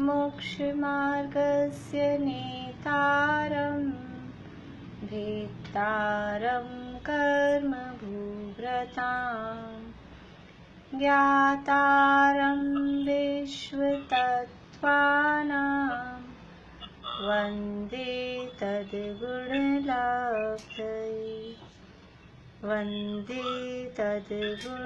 मोक्षमार्गस्य नेतारं भेत्तारं कर्मभूव्रताम् ज्ञातारं विश्वतत्त्वानां वन्दे तद्गुणलब्धये वन्दे तद्गुणलब्धये।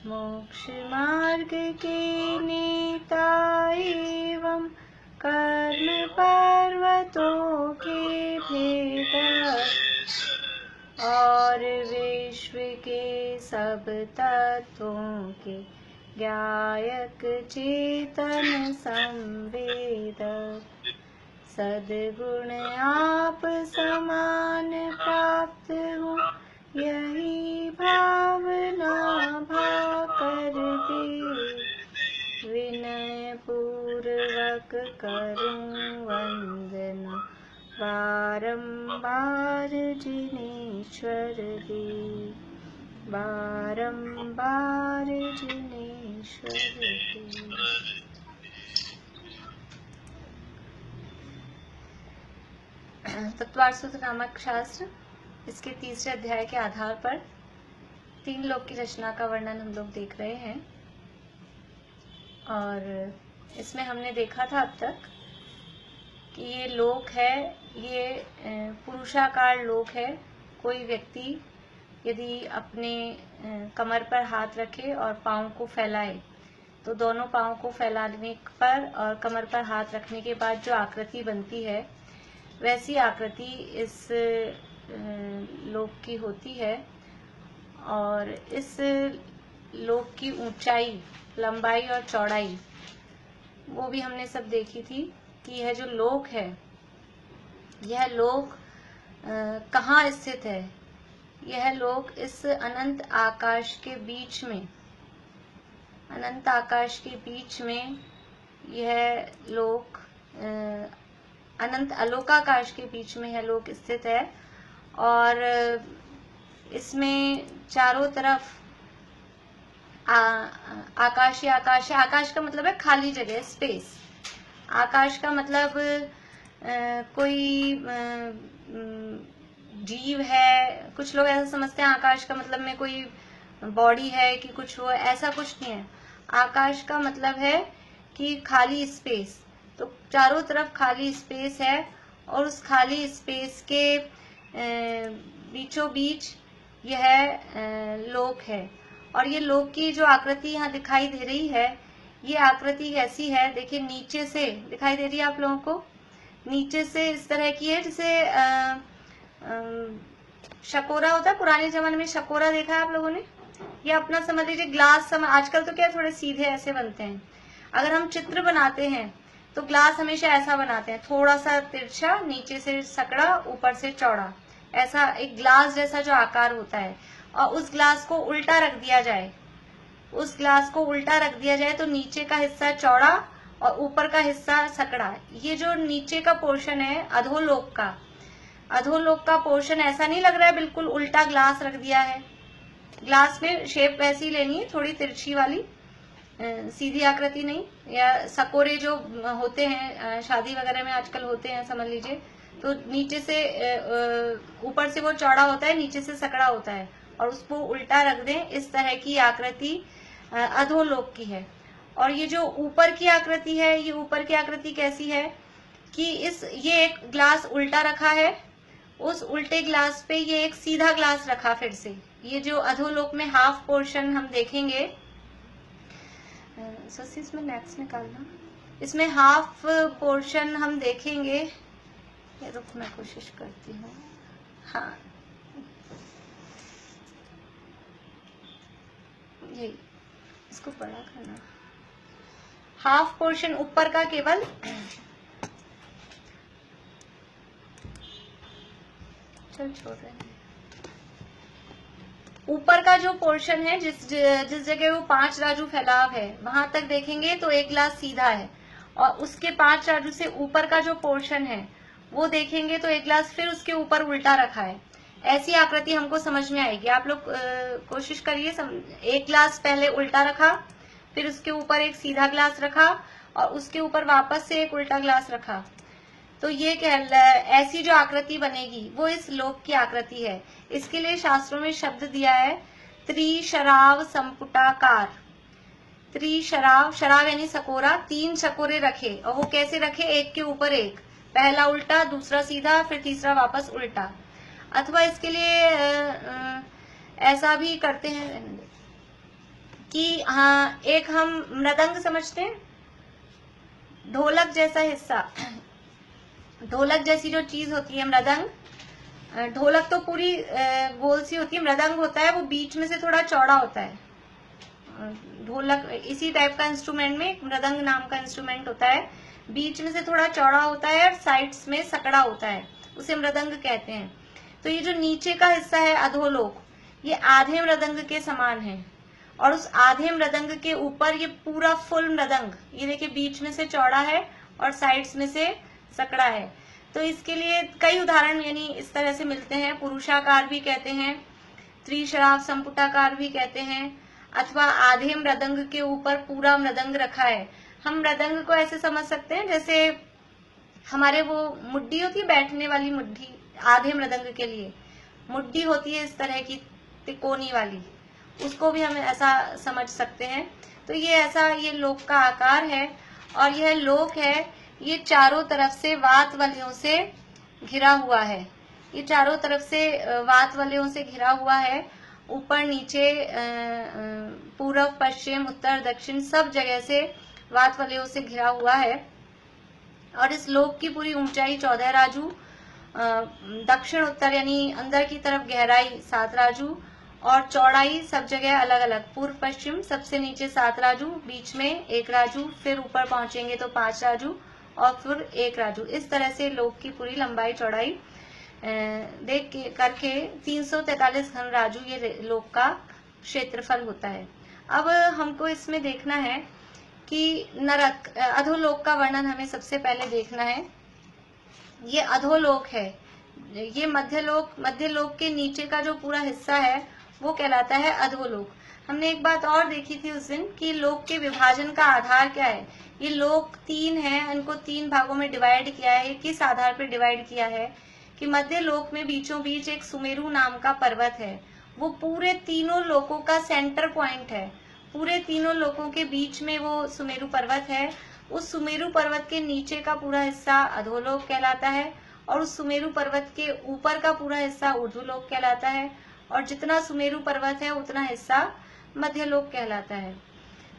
मोक्षमार्ग के नेता एवं कर्म पर्वतों के भेदक और विश्व के सब तत्वों के ज्ञायक चेतन संवेदक सद्गुण आप समान प्राप्त हो यही भावना भाकर दे विनय पूर्वक करूं वंदना बारंबार जिनेश्वर दे बारंबार जिनेश्वर दे। तत्वार्थ सूत्र नामक शास्त्र इसके तीसरे अध्याय के आधार पर तीन लोक की रचना का वर्णन हम लोग देख रहे हैं। और इसमें हमने देखा था अब तक कि ये लोक है, ये पुरुषाकार लोक है। कोई व्यक्ति यदि अपने कमर पर हाथ रखे और पाँव को फैलाए तो दोनों पाँव को फैलाने पर और कमर पर हाथ रखने के बाद जो आकृति बनती है वैसी आकृति इस लोक की होती है। और इस लोक की ऊंचाई, लंबाई और चौड़ाई वो भी हमने सब देखी थी कि यह जो लोक है, यह लोक कहाँ स्थित है। यह लोक इस अनंत आकाश के बीच में, अनंत आकाश के बीच में यह लोक, अनंत अलोकाकाश के बीच में यह लोक स्थित है। और इसमें चारों तरफ आकाश ही आकाश है। आकाश का मतलब है खाली जगह, स्पेस। आकाश का मतलब कोई जीव है। कुछ लोग ऐसा समझते हैं आकाश का मतलब में कोई बॉडी है कि कुछ हो, ऐसा कुछ नहीं है। आकाश का मतलब है कि खाली स्पेस। तो चारों तरफ खाली स्पेस है और उस खाली स्पेस के बीचों बीच यह लोक है। और ये लोक की जो आकृति यहाँ दिखाई दे रही है, ये आकृति कैसी है देखिए, नीचे से दिखाई दे रही है आप लोगों को। नीचे से इस तरह की है जैसे शकोरा होता है, पुराने जमाने में शकोरा देखा है आप लोगों ने। ये अपना समझ लीजिए ग्लास। आजकल तो क्या थोड़े सीधे ऐसे बनते हैं। अगर हम चित्र बनाते हैं तो ग्लास हमेशा ऐसा बनाते हैं, थोड़ा सा तिरछा, नीचे से सकड़ा, ऊपर से चौड़ा, ऐसा एक ग्लास जैसा जो आकार होता है। और उस ग्लास को उल्टा रख दिया जाए, उस ग्लास को उल्टा रख दिया जाए तो नीचे का हिस्सा चौड़ा और ऊपर का हिस्सा सकड़ा। ये जो नीचे का पोर्शन है अधोलोक का, अधोलोक का पोर्शन ऐसा नहीं लग रहा है बिल्कुल उल्टा ग्लास रख दिया है। ग्लास में शेप वैसी लेनी है, थोड़ी तिरछी वाली, सीधी आकृति नहीं। या सकोरे जो होते हैं शादी वगैरह में आजकल होते हैं, समझ लीजिए, तो नीचे से ऊपर से वो चौड़ा होता है, नीचे से सकड़ा होता है, और उसको उल्टा रख दें। इस तरह की आकृति अधोलोक की है। और ये जो ऊपर की आकृति है, ये ऊपर की आकृति कैसी है कि ये एक ग्लास उल्टा रखा है, उस उल्टे ग्लास पे ये एक सीधा ग्लास रखा फिर से। ये जो अधोलोक में हाफ पोर्शन हम देखेंगे, इसमें नेक्स्ट निकालना, इसमें हाफ पोर्शन हम देखेंगे। ये रुक, मैं कोशिश करती हूँ। हाँ, ये इसको बड़ा करना। हाफ पोर्शन ऊपर का केवल चल छोड़ रहे हैं। ऊपर का जो पोर्शन है, जिस जगह वो 5 राजू फैलाव है, वहां तक देखेंगे तो एक ग्लास सीधा है, और उसके 5 राजू से ऊपर का जो पोर्शन है वो देखेंगे तो एक ग्लास फिर उसके ऊपर उल्टा रखा है। ऐसी आकृति हमको समझ में आएगी। आप लोग कोशिश करिए, एक ग्लास पहले उल्टा रखा, फिर उसके ऊपर एक सीधा ग्लास रखा और उसके ऊपर वापस से एक उल्टा ग्लास रखा, तो ये ऐसी जो आकृति बनेगी वो इस लोक की आकृति है। इसके लिए शास्त्रों में शब्द दिया है त्रिशराव संपुटाकार। त्रिशराव, शराव यानी सकोरा, 3 सकोरे रखे, और वो कैसे रखे, एक के ऊपर एक, पहला उल्टा, दूसरा सीधा, फिर तीसरा वापस उल्टा। अथवा इसके लिए ऐसा भी करते हैं कि हाँ, एक हम मृदंग समझते हैं, ढोलक जैसा हिस्सा, ढोलक जैसी जो चीज होती है मृदंग, ढोलक तो पूरी गोल सी होती है, मृदंग होता है वो बीच में से थोड़ा चौड़ा होता है। ढोलक इसी टाइप का इंस्ट्रूमेंट में एक मृदंग नाम का इंस्ट्रूमेंट होता है, बीच में से थोड़ा चौड़ा होता है और साइड्स में सकड़ा होता है, उसे मृदंग कहते हैं। तो ये जो नीचे का हिस्सा है अधोलोक, ये आधे मृदंग के समान है, और उस आधे मृदंग के ऊपर ये पूरा फुल मृदंग, ये देखिए बीच में से चौड़ा है और साइड्स में से सकड़ा है। तो इसके लिए कई उदाहरण यानी इस तरह से मिलते हैं, पुरुषाकार भी कहते हैं, त्रिशराव संपुटाकार भी कहते हैं, अथवा आधे मृदंग के ऊपर पूरा मृदंग रखा है। हम मृदंग को ऐसे समझ सकते हैं जैसे हमारे वो मुड्डी होती है, बैठने वाली मुड्डी, आधे मृदंग के लिए मुड्डी होती है इस तरह की तिकोनी वाली, उसको भी हम ऐसा समझ सकते हैं। तो ये ऐसा ये लोक का आकार है, और यह लोक है, ये चारों तरफ से वात वलयों से घिरा हुआ है, ये चारों तरफ से वात वलयों से घिरा हुआ है, ऊपर नीचे पूर्व पश्चिम उत्तर दक्षिण सब जगह से वात वलयों से घिरा हुआ है। और इस लोक की पूरी ऊंचाई 14 राजू, दक्षिण उत्तर यानी अंदर की तरफ गहराई 7 राजू, और चौड़ाई सब जगह अलग अलग, पूर्व पश्चिम सबसे नीचे 7 राजू, बीच में 1 राजू, फिर ऊपर पहुंचेंगे तो 5 राजू और फिर 1 राजू। इस तरह से लोक की पूरी लंबाई चौड़ाई देख के करके 343 घन राजू ये लोक का क्षेत्रफल होता है। अब हमको इसमें देखना है कि नरक अधोलोक का वर्णन हमें सबसे पहले देखना है। ये अधोलोक है, ये मध्यलोक के नीचे का जो पूरा हिस्सा है वो कहलाता है अधोलोक। हमने एक बात और देखी थी उस दिन कि लोक के विभाजन का आधार क्या है। ये लोक 3 है, इनको 3 भागों में डिवाइड किया है। किस आधार पर डिवाइड किया है कि मध्य लोक में बीचों बीच एक सुमेरु नाम का पर्वत है, वो पूरे तीनों लोकों का सेंटर पॉइंट है, पूरे तीनों लोकों के बीच में वो सुमेरु पर्वत है। उस सुमेरु पर्वत के नीचे का पूरा हिस्सा अधोलोक कहलाता है, और उस सुमेरु पर्वत के ऊपर का पूरा हिस्सा ऊर्ध्वलोक कहलाता है, और जितना सुमेरु पर्वत है उतना हिस्सा मध्यलोक कहलाता है।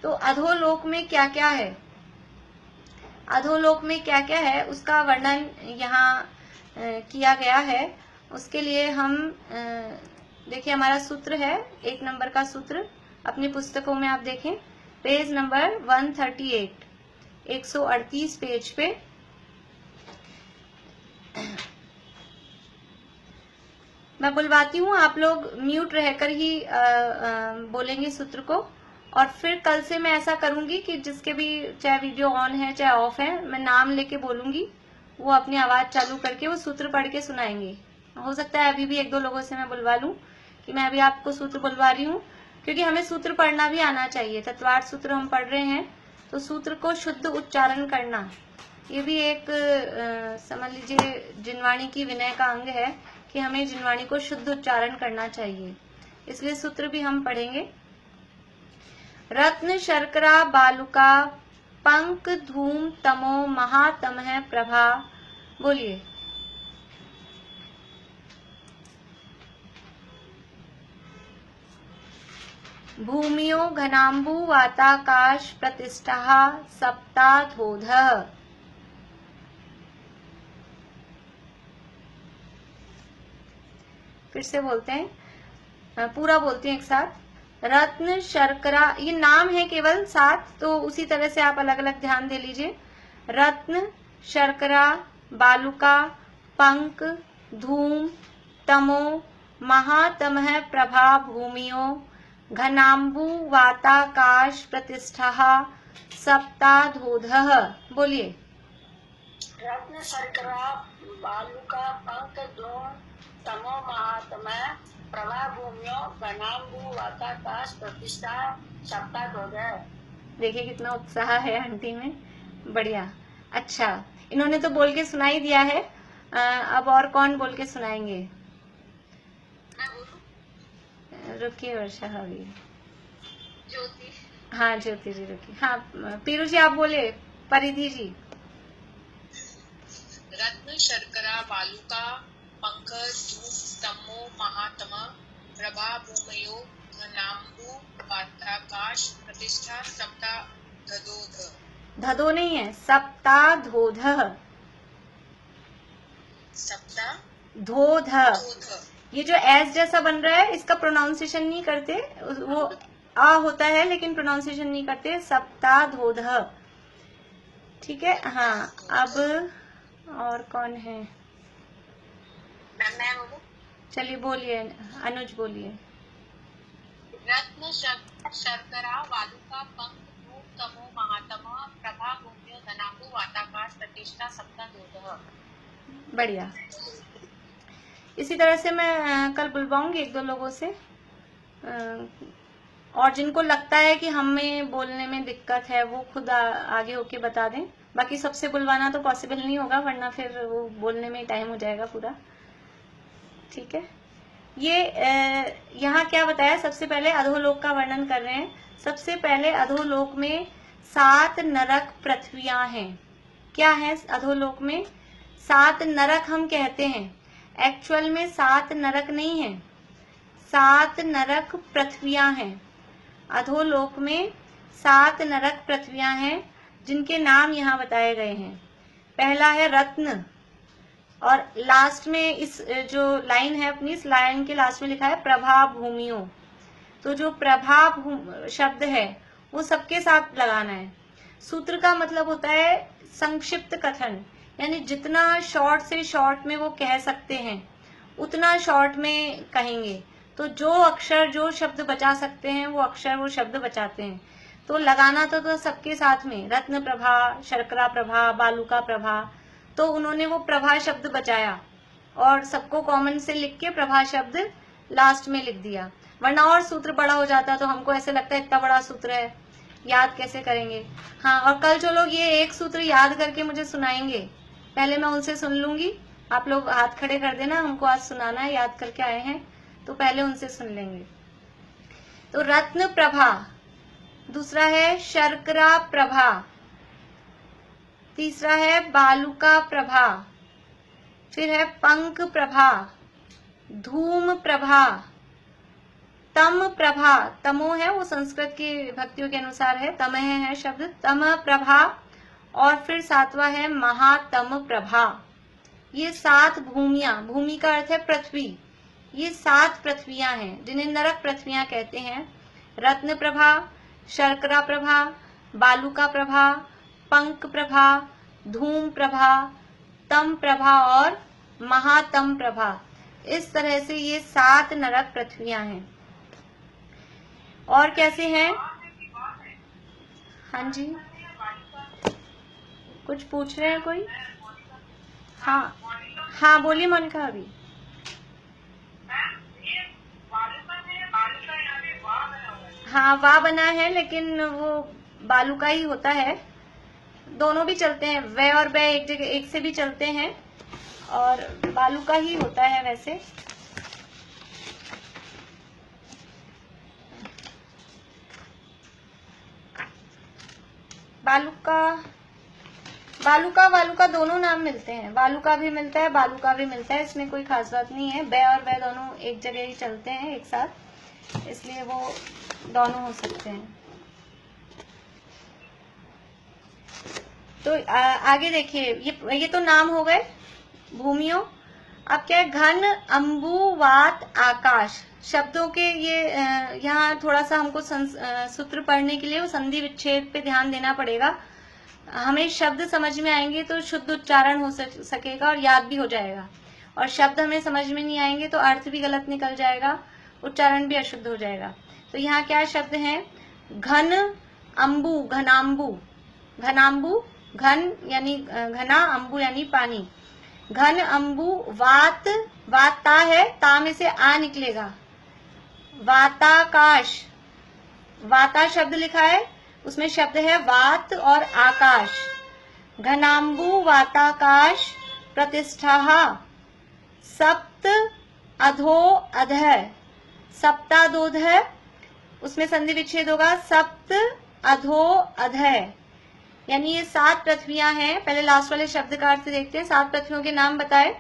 तो अधोलोक में क्या क्या है, अधोलोक में क्या क्या है उसका वर्णन यहाँ किया गया है। उसके लिए हम देखिए हमारा सूत्र है 1 नंबर का सूत्र, अपनी पुस्तकों में आप देखें पेज नंबर 138, 138 पेज पे। मैं बुलवाती हूँ, आप लोग म्यूट रहकर ही बोलेंगे सूत्र को, और फिर कल से मैं ऐसा करूंगी कि जिसके भी चाहे वीडियो ऑन है चाहे ऑफ है, मैं नाम लेके बोलूंगी, वो अपनी आवाज चालू करके वो सूत्र पढ़ के सुनाएंगे। हो सकता है अभी भी 1-2 लोगों से मैं बुलवा लूं कि मैं अभी आपको सूत्र बुलवा रही हूँ, क्योंकि हमें सूत्र पढ़ना भी आना चाहिए। तत्वार्थ सूत्र हम पढ़ रहे हैं तो सूत्र को शुद्ध उच्चारण करना ये भी एक समझ लीजिए जिनवाणी की विनय का अंग है कि हमें जिनवाणी को शुद्ध उच्चारण करना चाहिए, इसलिए सूत्र भी हम पढ़ेंगे। रत्न शर्करा बालुका पंक धूम तमो महातमः प्रभा। बोलिए। भूमियो घनाम्बु वाताकाश प्रतिष्ठा सप्ताधोधः। फिर से बोलते हैं, पूरा बोलते हैं एक साथ। रत्न शर्करा, ये नाम है केवल 7, तो उसी तरह से आप अलग अलग ध्यान दे लीजिए। रत्न शर्करा बालुका पंक धूम तमो महातमः प्रभा भूमियो घनाम्बु वाताकाश प्रतिष्ठा सप्ताधोधः। बोलिए। रत्न शर्करा बालुका पंक धूम तमो महातमः प्रभा भूमियो घनाम्बु वाताकाश प्रतिष्ठा सप्ताधोधः। देखिए कितना उत्साह है आंटी में, बढ़िया। अच्छा, इन्होंने तो बोल के सुना ही दिया है। अब और कौन बोल के सुनाएंगे? मैं बोलूं? रुकिए वर्षा भाभी। ज्योति। हाँ ज्योति जी रुकिए। हाँ पीरू जी आप बोले। परिधि जी। रत्न शर्करा बालुका पंख धूप तमो महातम प्रभा भूमयो घनाम्बु वाताकाश प्रतिष्ठा सप्ता धदोध। धदो नहीं है, सप्ताधोध। सप्ता धोध। धोध। ये जो एस जैसा बन रहा है इसका प्रोनाउंसिएशन नहीं करते, वो आ होता है लेकिन प्रोनाउंसिएशन नहीं करते, सप्ताधोध। ठीक है। हाँ अब और कौन है? मैं बोलूं? चलिए बोलिए, अनुज बोलिए। रत्न शर्करा बालुका पंख धूप तमो महातम प्रभा भूमयो घनाम्बु वाताकाश प्रतिष्ठा सप्ता धोध। बढ़िया। इसी तरह से मैं कल बुलवाऊंगी एक दो लोगों से, और जिनको लगता है कि हमें बोलने में दिक्कत है वो खुद आगे होके बता दें। बाकी सबसे बुलवाना तो पॉसिबल नहीं होगा, वरना फिर वो बोलने में टाइम हो जाएगा पूरा। ठीक है। ये यहाँ क्या बताया? सबसे पहले अधोलोक का वर्णन कर रहे हैं। सबसे पहले अधोलोक में 7 नरक पृथ्वियां हैं। क्या है अधोलोक में? 7 नरक हम कहते हैं, एक्चुअल में 7 नरक नहीं है, 7 नरक पृथ्वियां हैं। अधोलोक में 7 नरक पृथ्वियां हैं, जिनके नाम यहाँ बताए गए हैं। पहला है रत्न, और लास्ट में इस जो लाइन है अपनी, इस लाइन के लास्ट में लिखा है प्रभा भूमियो। तो जो प्रभा शब्द है वो सबके साथ लगाना है। सूत्र का मतलब होता है संक्षिप्त कथन, यानी जितना शॉर्ट से शॉर्ट में वो कह सकते हैं उतना शॉर्ट में कहेंगे। तो जो अक्षर जो शब्द बचा सकते हैं वो अक्षर वो शब्द बचाते हैं। तो लगाना तो सबके साथ में, रत्न प्रभा, शर्करा प्रभा, बालुका प्रभा, तो उन्होंने वो प्रभा शब्द बचाया और सबको कॉमन से लिख के प्रभा शब्द लास्ट में लिख दिया। वरना और सूत्र बड़ा हो जाता तो हमको ऐसे लगता है इतना बड़ा सूत्र है, याद कैसे करेंगे। हाँ, और कल जो लोग ये एक सूत्र याद करके मुझे सुनाएंगे, पहले मैं उनसे सुन लूंगी। आप लोग हाथ खड़े कर देना, हमको आज सुनाना है, याद करके आए हैं तो पहले उनसे सुन लेंगे। तो रत्न प्रभा, दूसरा है शर्करा प्रभा, तीसरा है बालुका प्रभा, फिर है पंख प्रभा, धूम प्रभा, तम प्रभा, तमो है वो संस्कृत की भक्तियों के अनुसार है, तमह है शब्द, तम प्रभा, और फिर 7वां है महातम प्रभा। ये 7 भूमियां, भूमि का अर्थ है पृथ्वी, ये 7 पृथ्वियां हैं जिन्हें नरक पृथ्वियां कहते हैं। रत्न प्रभा, शर्करा प्रभा, बालुका प्रभा, पंख प्रभा, धूम प्रभा, तम प्रभा और महातम प्रभा। इस तरह से ये 7 नरक पृथ्वियां हैं। और कैसे हैं? हाँ जी, कुछ पूछ रहे हैं कोई? हाँ हाँ बोलिए मोनिका। अभी हाँ वाह बना है, लेकिन वो बालू का ही होता है। दोनों भी चलते हैं, वे और वे एक जगह एक से भी चलते हैं, और बालू का ही होता है वैसे। बालू का दोनों नाम मिलते हैं, बालू का भी मिलता है, बालू का भी मिलता है, इसमें कोई खास बात नहीं है। बे और वे दोनों एक जगह ही चलते हैं एक साथ, इसलिए वो दोनों हो सकते हैं। तो आगे देखिए, ये तो नाम हो गए भूमियों। अब क्या है? घन, अंबु, वात, आकाश शब्दों के ये यहाँ थोड़ा सा हमको सूत्र पढ़ने के लिए वो संधि विच्छेद पे ध्यान देना पड़ेगा। हमें शब्द समझ में आएंगे तो शुद्ध उच्चारण हो सकेगा और याद भी हो जाएगा, और शब्द हमें समझ में नहीं आएंगे तो अर्थ भी गलत निकल जाएगा, उच्चारण भी अशुद्ध हो जाएगा। तो यहाँ क्या शब्द हैं? घन, अंबु, घनाम्बु, घनाम्बु, घन यानी घना, अंबु यानी पानी, घन, अंबु, वात, वाता है, ता में से आ निकलेगा, वाताकाश, वाता शब्द लिखा है, उसमें शब्द है वात और आकाश। घनाम्बु वाताकाश प्रतिष्ठा सप्त अधो अधः, सप्तादोध है, उसमें संधि विच्छेद होगा सप्त अधो अधः, यानी ये 7 पृथ्वियां हैं। पहले लास्ट वाले शब्द का अर्थ देखते हैं। 7 पृथ्वियों के नाम बताए।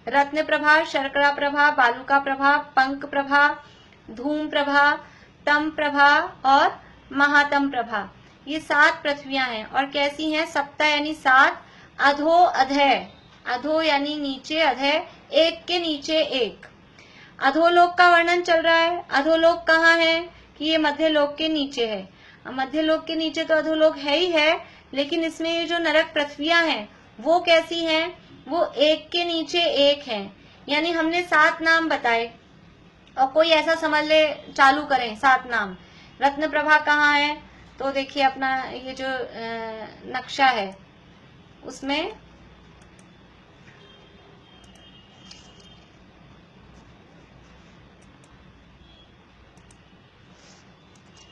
रत्न प्रभा, शर्करा प्रभा, बालुका प्रभा, पंक प्रभा, धूम प्रभा, तम प्रभा और महातम प्रभा। ये 7 पृथ्वियां हैं। और कैसी हैं? सप्ता यानी 7, अधो अधः, अधो यानी नीचे, अधः एक के नीचे एक। अधोलोक का वर्णन चल रहा है। अधोलोक कहाँ है? कि ये मध्यलोक के नीचे है। मध्यलोक के नीचे तो अधोलोक है ही है, लेकिन इसमें ये जो नरक पृथ्वियां हैं वो कैसी हैं? वो एक के नीचे एक हैं। यानी हमने 7 नाम बताए और कोई ऐसा समझ ले, चालू करें 7 नाम। रत्न प्रभा कहाँ है? तो देखिए अपना ये जो नक्शा है उसमें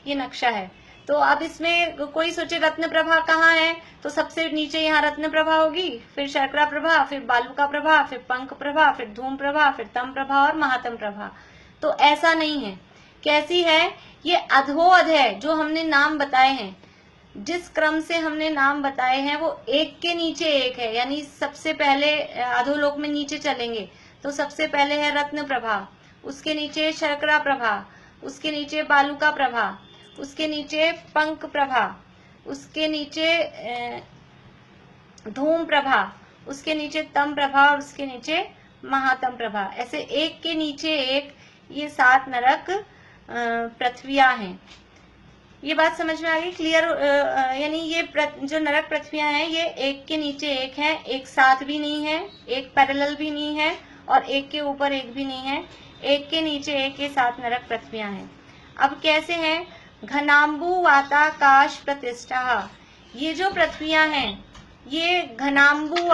ये नक्शा है। तो अब इसमें कोई सोचे रत्न प्रभा कहाँ है, तो सबसे नीचे यहाँ रत्न प्रभा होगी, फिर शर्करा प्रभा, फिर बालुका प्रभा, फिर पंख प्रभा, फिर धूम प्रभा, फिर तम प्रभा और महातम प्रभा। तो ऐसा नहीं है। कैसी है? ये अधोअध है। जो हमने नाम बताए हैं, जिस क्रम से हमने नाम बताए हैं वो एक के नीचे एक है। यानी सबसे पहले अधोलोक में नीचे चलेंगे तो सबसे पहले है रत्न प्रभा, उसके नीचे शर्करा प्रभा, उसके नीचे बालुका प्रभा, उसके नीचे पंख प्रभा, उसके नीचे धूम प्रभा, उसके नीचे तम प्रभा और उसके नीचे महातम प्रभा। ऐसे एक के नीचे एक ये 7 नरक पृथ्वियां हैं। ये बात समझ में आ गई? क्लियर? यानी ये जो नरक पृथ्वियां हैं ये एक के नीचे एक है, एक साथ भी नहीं है, एक पैरेलल भी नहीं है और एक के ऊपर एक भी नहीं है। एक के नीचे एक ये 7 नरक पृथ्वियां हैं। अब कैसे हैं? घनाम्बु वाताकाश प्रतिष्ठा। ये जो पृथ्वियां हैं ये घनाम्बु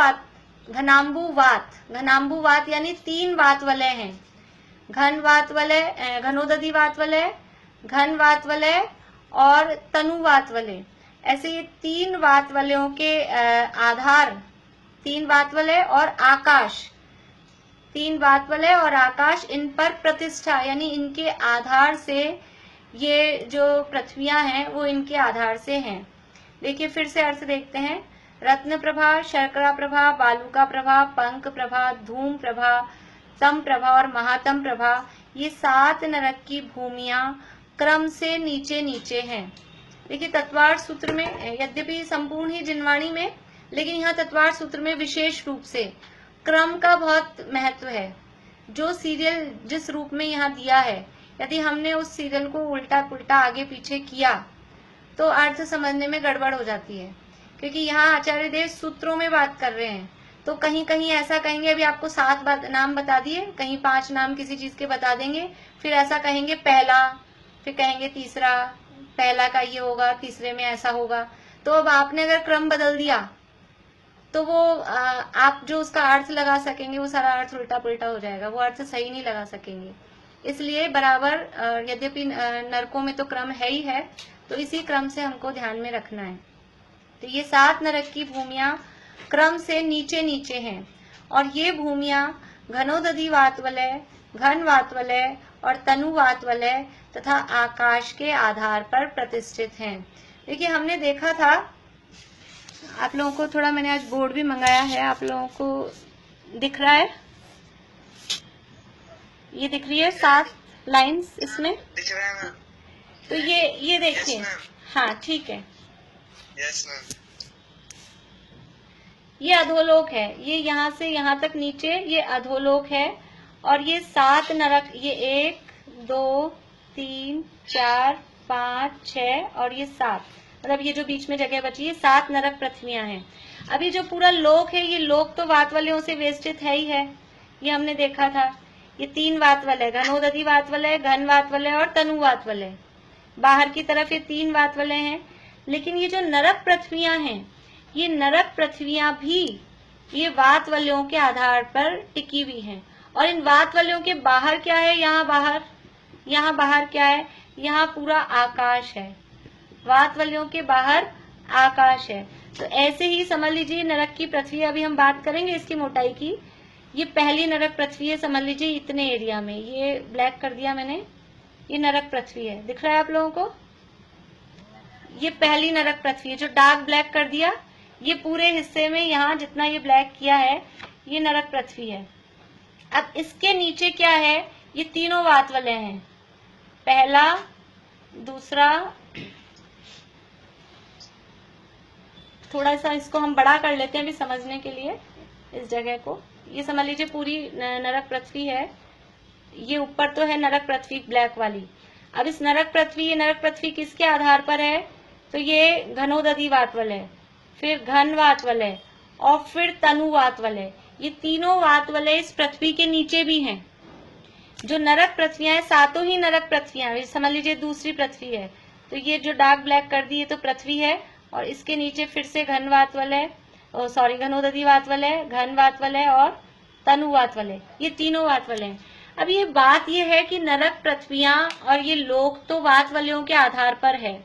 वात यानी 3 वात वलय हैं। घन वात वलय, घनोदधि वात वलय, घन वात वलय और तनु वात वलय। ऐसे ये 3 वात वलयों के आधार, 3 वात वलय और आकाश, 3 वात वलय और आकाश, इन पर प्रतिष्ठा यानी इनके आधार से ये जो पृथ्वियां हैं वो इनके आधार से हैं। देखिए फिर से अर्थ देखते हैं। रत्न प्रभा, शर्करा प्रभा, बालुका प्रभा, पंख प्रभा, धूम प्रभा, तम प्रभा और महातम प्रभा, ये 7 नरक की भूमियां क्रम से नीचे नीचे हैं। देखिए तत्वार्थ सूत्र में, यद्यपि संपूर्ण ही जिनवाणी में, लेकिन यहाँ तत्वार्थ सूत्र में विशेष रूप से क्रम का बहुत महत्व है। जो सीरियल जिस रूप में यहाँ दिया है, यदि हमने उस सीरियल को उल्टा पुल्टा आगे पीछे किया तो अर्थ समझने में गड़बड़ हो जाती है। क्योंकि यहाँ आचार्य देव सूत्रों में बात कर रहे हैं, तो कहीं कहीं ऐसा कहेंगे, अभी आपको 7 नाम बता दिए, कहीं 5 नाम किसी चीज के बता देंगे, फिर ऐसा कहेंगे पहला, फिर कहेंगे तीसरा, पहला का ये होगा, तीसरे में ऐसा होगा। तो अब आपने अगर क्रम बदल दिया तो वो आप जो उसका अर्थ लगा सकेंगे वो सारा अर्थ उल्टा पुल्टा हो जाएगा, वो अर्थ सही नहीं लगा सकेंगे। इसलिए बराबर, यद्यपि नरकों में तो क्रम है ही है, तो इसी क्रम से हमको ध्यान में रखना है। तो ये 7 नरक की भूमियां क्रम से नीचे नीचे हैं और ये भूमियां घनोदधि वात वलय, घन वात वलय और तनु वात वलय तथा आकाश के आधार पर प्रतिष्ठित हैं। देखिए हमने देखा था, आप लोगों को थोड़ा मैंने आज बोर्ड भी मंगाया है, आप लोगों को दिख रहा है? ये दिख रही है 7 लाइंस इसमें दिख रहा है मैम। तो ये देखिए। Yes, हाँ ठीक है। Yes ma'am. ये अधोलोक है, ये यहाँ से यहाँ तक नीचे ये अधोलोक है और ये 7 नरक, ये 1 2 3 4 5 6 और ये 7, मतलब ये जो बीच में जगह बची है 7 नरक पृथ्वियां हैं। अभी जो पूरा लोक है, ये लोक तो वात वलयों से वेष्टित है ही है, ये हमने देखा था। ये 3 वात वलय, घनोदधि वात वलय, घन वात वलय और तनु वात वलय, बाहर की तरफ ये 3 वात वलय हैं। लेकिन ये जो नरक पृथ्वियां हैं, ये नरक पृथ्वियां भी ये वात वलयों के आधार पर टिकी हुई हैं। और इन वात वलयों के बाहर क्या है? यहाँ बाहर क्या है? यहाँ पूरा आकाश है। वातवल्यों के बाहर आकाश है। तो ऐसे ही समझ लीजिए नरक की पृथ्वी, अभी हम बात करेंगे इसकी मोटाई की। ये पहली नरक पृथ्वी है, समझ लीजिए इतने एरिया में, ये ब्लैक कर दिया मैंने, ये नरक पृथ्वी है, दिख रहा है आप लोगों को? ये पहली नरक पृथ्वी है, जो डार्क ब्लैक कर दिया, ये पूरे हिस्से में यहाँ जितना ये ब्लैक किया है ये नरक पृथ्वी है। अब इसके नीचे क्या है, ये तीनों वातवलय हैं, पहला, दूसरा, थोड़ा सा इसको हम बड़ा कर लेते हैं अभी समझने के लिए इस जगह को। ये समझ लीजिए पूरी नरक पृथ्वी है, ये ऊपर तो है नरक पृथ्वी ब्लैक वाली। अब इस नरक पृथ्वी, ये नरक पृथ्वी किसके आधार पर है, तो ये घनोदधि वातवलय, फिर घन वातवलय और फिर तनु वातवलय, ये तीनों वातवलय इस पृथ्वी के नीचे भी हैं। जो नरक पृथ्वियां हैं, सातों ही नरक पृथ्वियां, समझ लीजिए दूसरी पृथ्वी है, तो ये जो डार्क ब्लैक कर दी ये तो पृथ्वी है, और इसके नीचे फिर से घन वातवलय, सॉरी घनोदधि वातवलय, घन वातवलय और तनु वातवलय, ये तीनों वातवलय हैं। अब ये बात ये है कि नरक पृथ्वियां और ये लोक तो वातवलयों के आधार पर है,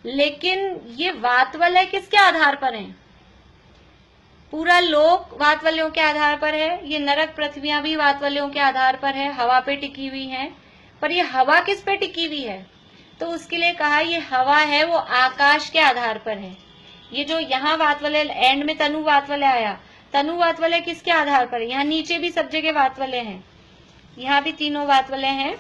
लेकिन ये वातवलय किसके आधार पर हैं? पूरा लोक वातवलयों के आधार पर है, ये नरक पृथ्वियां भी वातवलयों के आधार पर है, हवा पे टिकी हुई हैं। पर ये हवा किस पे टिकी हुई है, तो उसके लिए कहा ये हवा है वो आकाश के आधार पर है। ये जो यहाँ वातवलय एंड में तनु वातवलय आया, तनु वातवलय किसके आधार पर है, यहाँ नीचे भी सब जगह वातवलय हैं, यहाँ भी तीनों वातवलय हैं।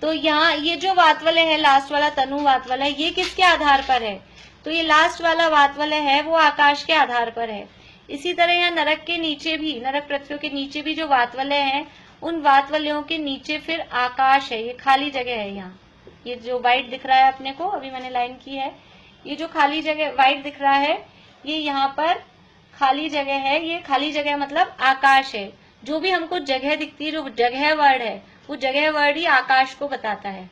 तो यहाँ ये जो वातवलय है लास्ट वाला तनु वातवलय, ये किसके आधार पर है, तो ये लास्ट वाला वातवलय है वो आकाश के आधार पर है। इसी तरह यहाँ नरक के नीचे भी, नरक पृथ्वियों के नीचे भी जो वातवलय हैं, उन वातवलयों के नीचे फिर आकाश है, ये खाली जगह है। यहाँ ये जो व्हाइट दिख रहा है अपने को, अभी मैंने लाइन की है, ये जो खाली जगह व्हाइट दिख रहा है, ये यहाँ पर खाली जगह है। ये खाली जगह मतलब आकाश है। जो भी हमको जगह दिखती है, जो जगह वर्ड है, वो जगह वर्ड ही आकाश को बताता है।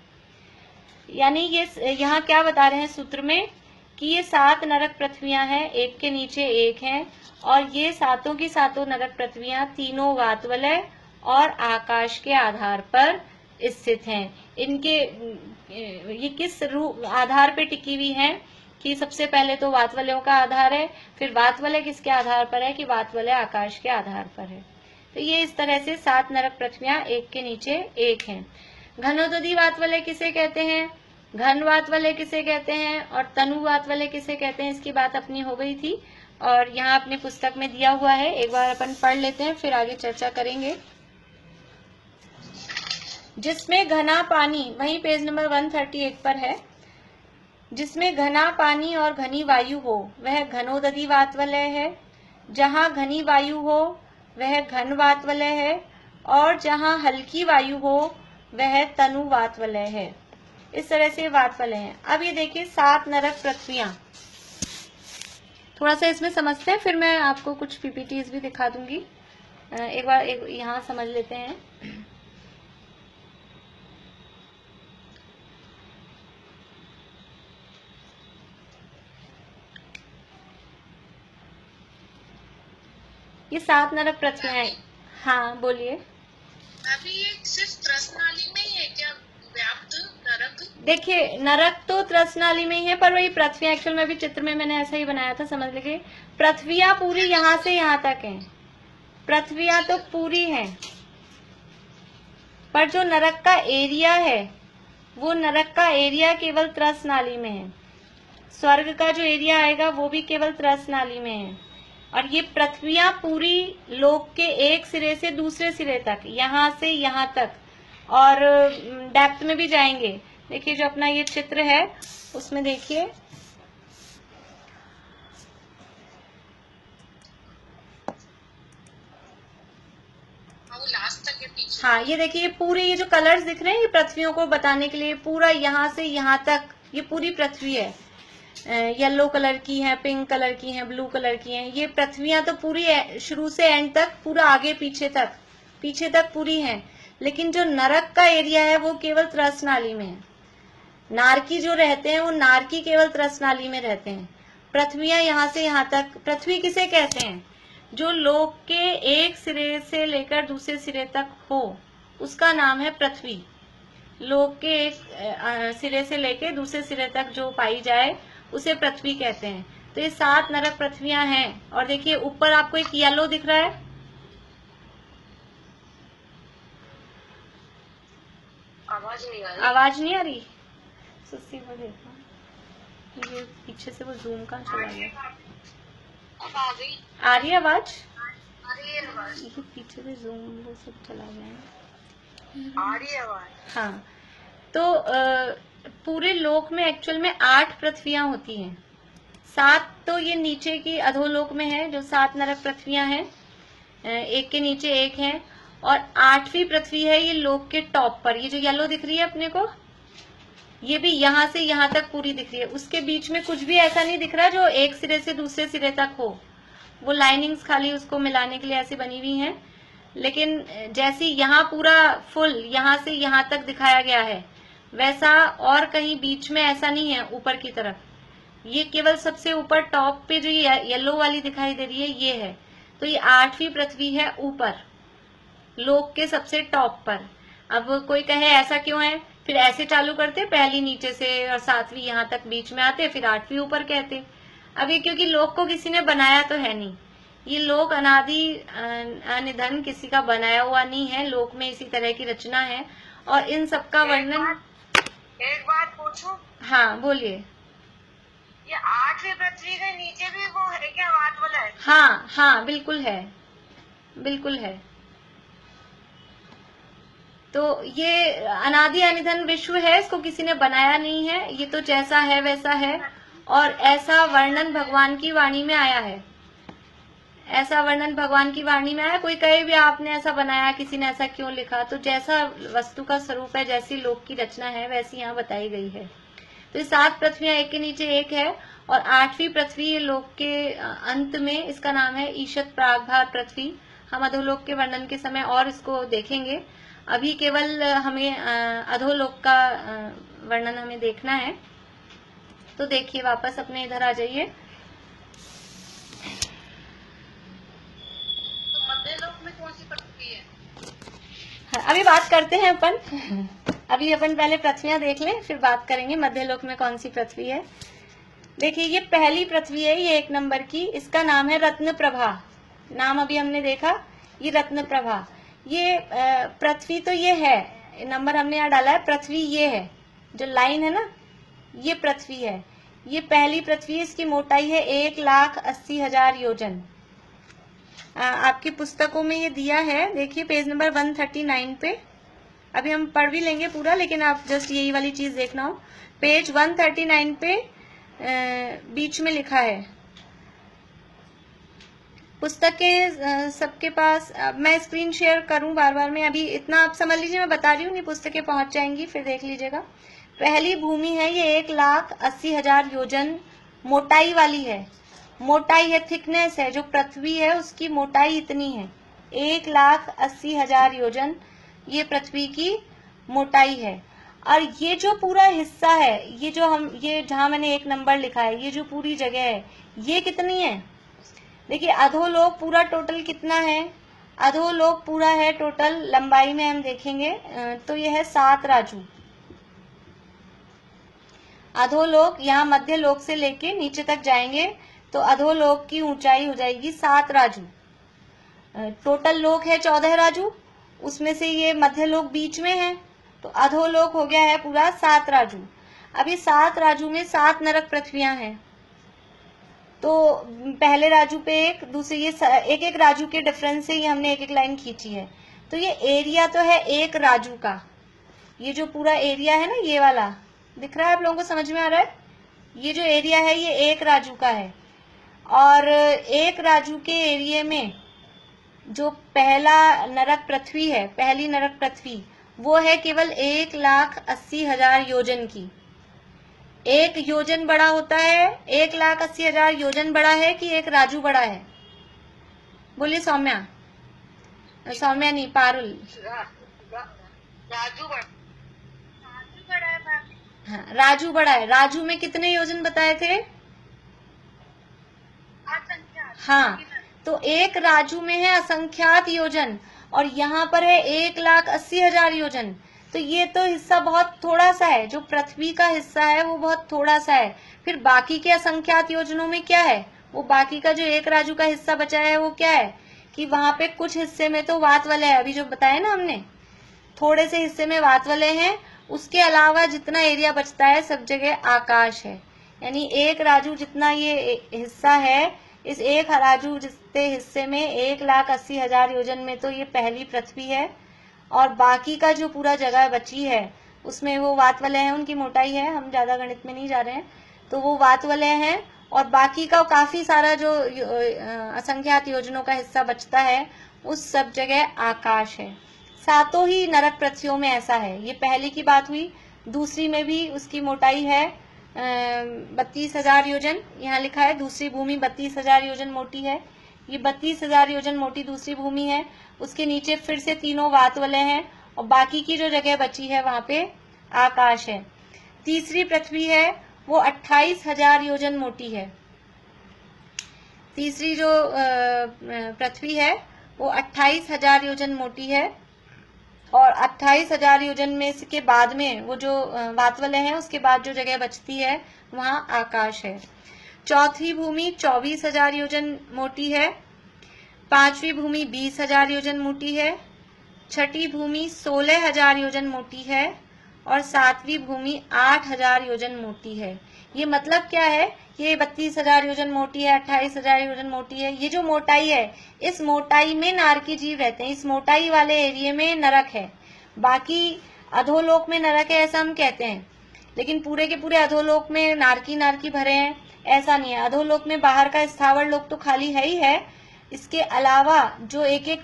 यानी ये यहाँ क्या बता रहे हैं सूत्र में, कि ये 7 नरक पृथ्वियां हैं, एक के नीचे एक हैं, और ये सातों की सातों नरक पृथ्वियां तीनों वातवलय और आकाश के आधार पर स्थित हैं। इनके ये किस आधार पे टिकी हुई हैं, कि सबसे पहले तो वातवलयों का आधार है, फिर वातवलय किसके आधार पर है, कि वातवलय आकाश के आधार पर है। तो ये इस तरह से 7 नरक पृथ्वियां एक के नीचे एक हैं। घनोदधि वातवलय किसे कहते हैं, घन वातवलय किसे कहते हैं, और तनु वातवलय किसे कहते हैं, इसकी बात अपनी हो गई थी, और यहाँ अपनी पुस्तक में दिया हुआ है, एक बार अपन पढ़ लेते हैं फिर आगे चर्चा करेंगे। जिसमें घना पानी, वही पेज नंबर 138 पर है, जिसमें घना पानी और घनी वायु हो वह घनोदधि वातवलय है, जहाँ घनी वायु हो वह घन वातवलय है, और जहाँ हल्की वायु हो वह तनु वातवलय है। इस तरह से वातवलय हैं। अब ये देखिए 7 नरक पृथ्वियां, थोड़ा सा इसमें समझते हैं, फिर मैं आपको कुछ पीपीटीज भी दिखा दूंगी। एक बार यहाँ समझ लेते हैं। ये 7 नरक पृथ्वियां, हाँ बोलिए। अभी ये सिर्फ त्रसनाली में ही है क्या व्याप्त नरक? देखिए नरक तो त्रसनाली में ही है, पर वही पृथ्वी एक्चुअल में भी चित्र में मैंने ऐसा ही बनाया था, समझ लीजिए। पृथ्वियां पूरी यहाँ से यहाँ तक हैं, पृथ्वियां तो पूरी हैं, पर जो नरक का एरिया है वो नरक का एरिया केवल त्रसनाली में है। स्वर्ग का जो एरिया आएगा वो भी केवल त्रसनाली में है। और ये पृथ्वियां पूरी लोक के एक सिरे से दूसरे सिरे तक, यहाँ से यहाँ तक, और डेप्थ में भी जाएंगे। देखिए जो अपना ये चित्र है उसमें देखिए, वो लास्ट तक है पीछे। हाँ ये देखिए पूरे ये जो कलर्स दिख रहे हैं ये पृथ्वियों को बताने के लिए, पूरा यहाँ से यहाँ तक ये पूरी पृथ्वी है। येलो कलर की है, पिंक कलर की है, ब्लू कलर की है। ये पृथ्वियां तो पूरी शुरू से एंड तक, पूरा आगे पीछे तक पूरी हैं। लेकिन जो नरक का एरिया है वो केवल त्रसनाली में है। नारकी जो रहते हैं वो नारकी केवल त्रसनाली में रहते हैं। पृथ्वियां यहाँ से यहाँ तक, पृथ्वी किसे कहते हैं, जो लोक के एक सिरे से लेकर दूसरे सिरे तक हो उसका नाम है पृथ्वी। लोक के एक सिरे से लेके दूसरे सिरे तक जो पाई जाए उसे पृथ्वी कहते हैं। तो ये 7 नरक पृथ्वियां हैं। और देखिए ऊपर आपको एक येलो दिख रहा है, आवाज नहीं आ रही। आवाज नहीं आ रही? सुस्ती को देखो, ये पीछे से वो जूम कहाँ चला गया? अब आ गई। आ रही है आवाज? आ रही है आवाज। ये पीछे से जूम वो सब चला गया है। आ रही है आवाज। हाँ, तो पूरे लोक में एक्चुअल में 8 पृथ्वियां होती हैं। 7 तो ये नीचे की अधोलोक में है, जो 7 नरक पृथ्वियां हैं, एक के नीचे एक है। और 8वीं पृथ्वी है ये लोक के टॉप पर, ये जो येलो दिख रही है अपने को, ये भी यहाँ से यहाँ तक पूरी दिख रही है। उसके बीच में कुछ भी ऐसा नहीं दिख रहा जो एक सिरे से दूसरे सिरे तक हो। वो लाइनिंग्स खाली उसको मिलाने के लिए ऐसी बनी हुई हैं। लेकिन जैसी यहाँ पूरा फुल यहाँ से यहाँ तक दिखाया गया है, वैसा और कहीं बीच में ऐसा नहीं है ऊपर की तरफ। ये केवल सबसे ऊपर टॉप पे जो येलो वाली दिखाई दे रही है ये है। तो ये 8वीं पृथ्वी है ऊपर लोक के सबसे टॉप पर। अब कोई कहे ऐसा क्यों है, फिर ऐसे चालू करते, पहली नीचे से और 7वीं यहाँ तक बीच में आते, फिर 8वीं ऊपर कहते। अब ये क्योंकि लोक को किसी ने बनाया तो है नहीं, ये लोक अनादि अनिधन किसी का बनाया हुआ नहीं है। लोक में इसी तरह की रचना है और इन सबका वर्णन। एक बात पूछूं? हाँ बोलिए। ये 8वीं पृथ्वी के नीचे भी वो है क्या, हाथ वाला है? हाँ हाँ बिल्कुल है, बिल्कुल है। तो ये अनादि अनिधन विश्व है, इसको किसी ने बनाया नहीं है। ये तो जैसा है वैसा है और ऐसा वर्णन भगवान की वाणी में आया है। ऐसा वर्णन भगवान की वाणी में आया। कोई कहे भी आपने ऐसा बनाया, किसी ने ऐसा क्यों लिखा, तो जैसा वस्तु का स्वरूप है, जैसी लोक की रचना है, वैसी यहाँ बताई गई है। तो ये 7 पृथ्वियां एक के नीचे एक है और 8वीं पृथ्वी लोक के अंत में, इसका नाम है ईशत प्रागभार पृथ्वी। हम अधोलोक के वर्णन के समय और इसको देखेंगे। अभी केवल हमें अधोलोक का वर्णन हमें देखना है। तो देखिए वापस अपने इधर आ जाइए। तो मध्यलोक में कौन सी पृथ्वी है? अभी बात करते हैं अपन। अभी अपन पहले पृथ्वियां देख लें, फिर बात करेंगे मध्यलोक में कौन सी पृथ्वी है। देखिए ये पहली पृथ्वी है, ये 1 नंबर की, इसका नाम है रत्न प्रभा। नाम अभी हमने देखा, ये रत्न प्रभा। ये पृथ्वी तो ये है, नंबर हमने यहाँ डाला है, पृथ्वी ये है, जो लाइन है ना, ये पृथ्वी है। ये पहली पृथ्वी, इसकी मोटाई है 1,80,000 योजन। आपकी पुस्तकों में ये दिया है, देखिए पेज नंबर 139 पे। अभी हम पढ़ भी लेंगे पूरा, लेकिन आप जस्ट यही वाली चीज देखना हो। पेज 139 पे बीच में लिखा है। पुस्तक के सबके पास, मैं स्क्रीन शेयर करूं बार बार, मैं अभी इतना आप समझ लीजिए, मैं बता रही हूँ, नहीं पुस्तकें पहुंच जाएंगी, फिर देख लीजिएगा। पहली भूमि है ये 1,80,000 योजन मोटाई वाली है। मोटाई है, थिकनेस है, जो पृथ्वी है उसकी मोटाई इतनी है, 1,80,000 योजन ये पृथ्वी की मोटाई है। और ये जो पूरा हिस्सा है, ये जो हम, ये जहां मैंने 1 नंबर लिखा है, ये जो पूरी जगह है, ये कितनी है? देखिए अधोलोक पूरा टोटल कितना है? अधोलोक पूरा है टोटल, लंबाई में हम देखेंगे तो ये है 7 राजू। अधोलोक यहाँ मध्य लोक से लेके नीचे तक जाएंगे तो अधोलोक की ऊंचाई हो जाएगी 7 राजू। टोटल लोक है 14 राजू, उसमें से ये मध्य लोक बीच में है, तो अधोलोक हो गया है पूरा 7 राजू। अभी 7 राजू में 7 नरक पृथ्वियां हैं। तो पहले राजू पे एक, दूसरे, ये एक एक राजू के डिफरेंस से ही हमने एक एक लाइन खींची है। तो ये एरिया तो है 1 राजू का, ये जो पूरा एरिया है ना, ये वाला दिख रहा है आप लोगों को, समझ में आ रहा है? ये जो एरिया है ये 1 राजू का है। और 1 राजू के एरिया में जो पहला नरक पृथ्वी है, पहली नरक पृथ्वी, वो है केवल 1,80,000 योजन की। 1 योजन बड़ा होता है, 1,80,000 योजन बड़ा है कि 1 राजू बड़ा है? बोलिए सौम्या। सौम्या नहीं, पारुल। राजू बड़ा है मैम। हाँ राजू बड़ा है। राजू में कितने योजन बताए थे? हाँ, तो 1 राजू में है असंख्यात योजन और यहाँ पर है 1,80,000 योजन। तो ये तो हिस्सा बहुत थोड़ा सा है, जो पृथ्वी का हिस्सा है वो बहुत थोड़ा सा है। फिर बाकी के असंख्यात योजनों में क्या है, वो बाकी का जो एक राजू का हिस्सा बचा है वो क्या है कि वहां पे कुछ हिस्से में तो वात वलय है, अभी जो बताया ना हमने, थोड़े से हिस्से में वात वलय है, उसके अलावा जितना एरिया बचता है सब जगह आकाश है। यानी एक राजू जितना ये हिस्सा है, इस एक राजू जितने हिस्से में 1,80,000 योजन में तो ये पहली पृथ्वी है, और बाकी का जो पूरा जगह बची है उसमें वो वात वलय है, उनकी मोटाई है, हम ज्यादा गणित में नहीं जा रहे हैं, तो वो वात वलय है, और बाकी का काफी सारा जो असंख्यात योजनों का हिस्सा बचता है उस सब जगह आकाश है। सातों ही नरक पृथ्वियों में ऐसा है। ये पहली की बात हुई। दूसरी में भी उसकी मोटाई है 32,000 योजन, यहाँ लिखा है दूसरी भूमि 32,000 योजन मोटी है। ये 32,000 योजन मोटी दूसरी भूमि है। उसके नीचे फिर से तीनों वात वलय हैं, और बाकी की जो जगह बची है वहां पे आकाश है। तीसरी पृथ्वी है वो 28,000 योजन मोटी है। तीसरी जो पृथ्वी है वो 28,000 योजन मोटी है, और 28,000 योजन में के बाद में वो जो वात वलय है उसके बाद जो जगह बचती है वहां आकाश है। चौथी भूमि 24,000 योजन मोटी है। पांचवी भूमि 20,000 योजन मोटी है। छठी भूमि 16,000 योजन मोटी है, और सातवीं भूमि 8,000 योजन मोटी है। ये मतलब क्या है, ये 32,000 योजन मोटी है, 28,000 योजन मोटी है। ये जो मोटाई है, इस मोटाई में नारकी जीव रहते हैं। इस मोटाई वाले एरिया में नरक है, बाकी अधोलोक में नरक है ऐसा हम कहते हैं, लेकिन पूरे के पूरे अधोलोक में नारकी भरे हैं ऐसा नहीं है। अधोलोक में बाहर का स्थावर लोक तो खाली है ही है, इसके अलावा जो एक एक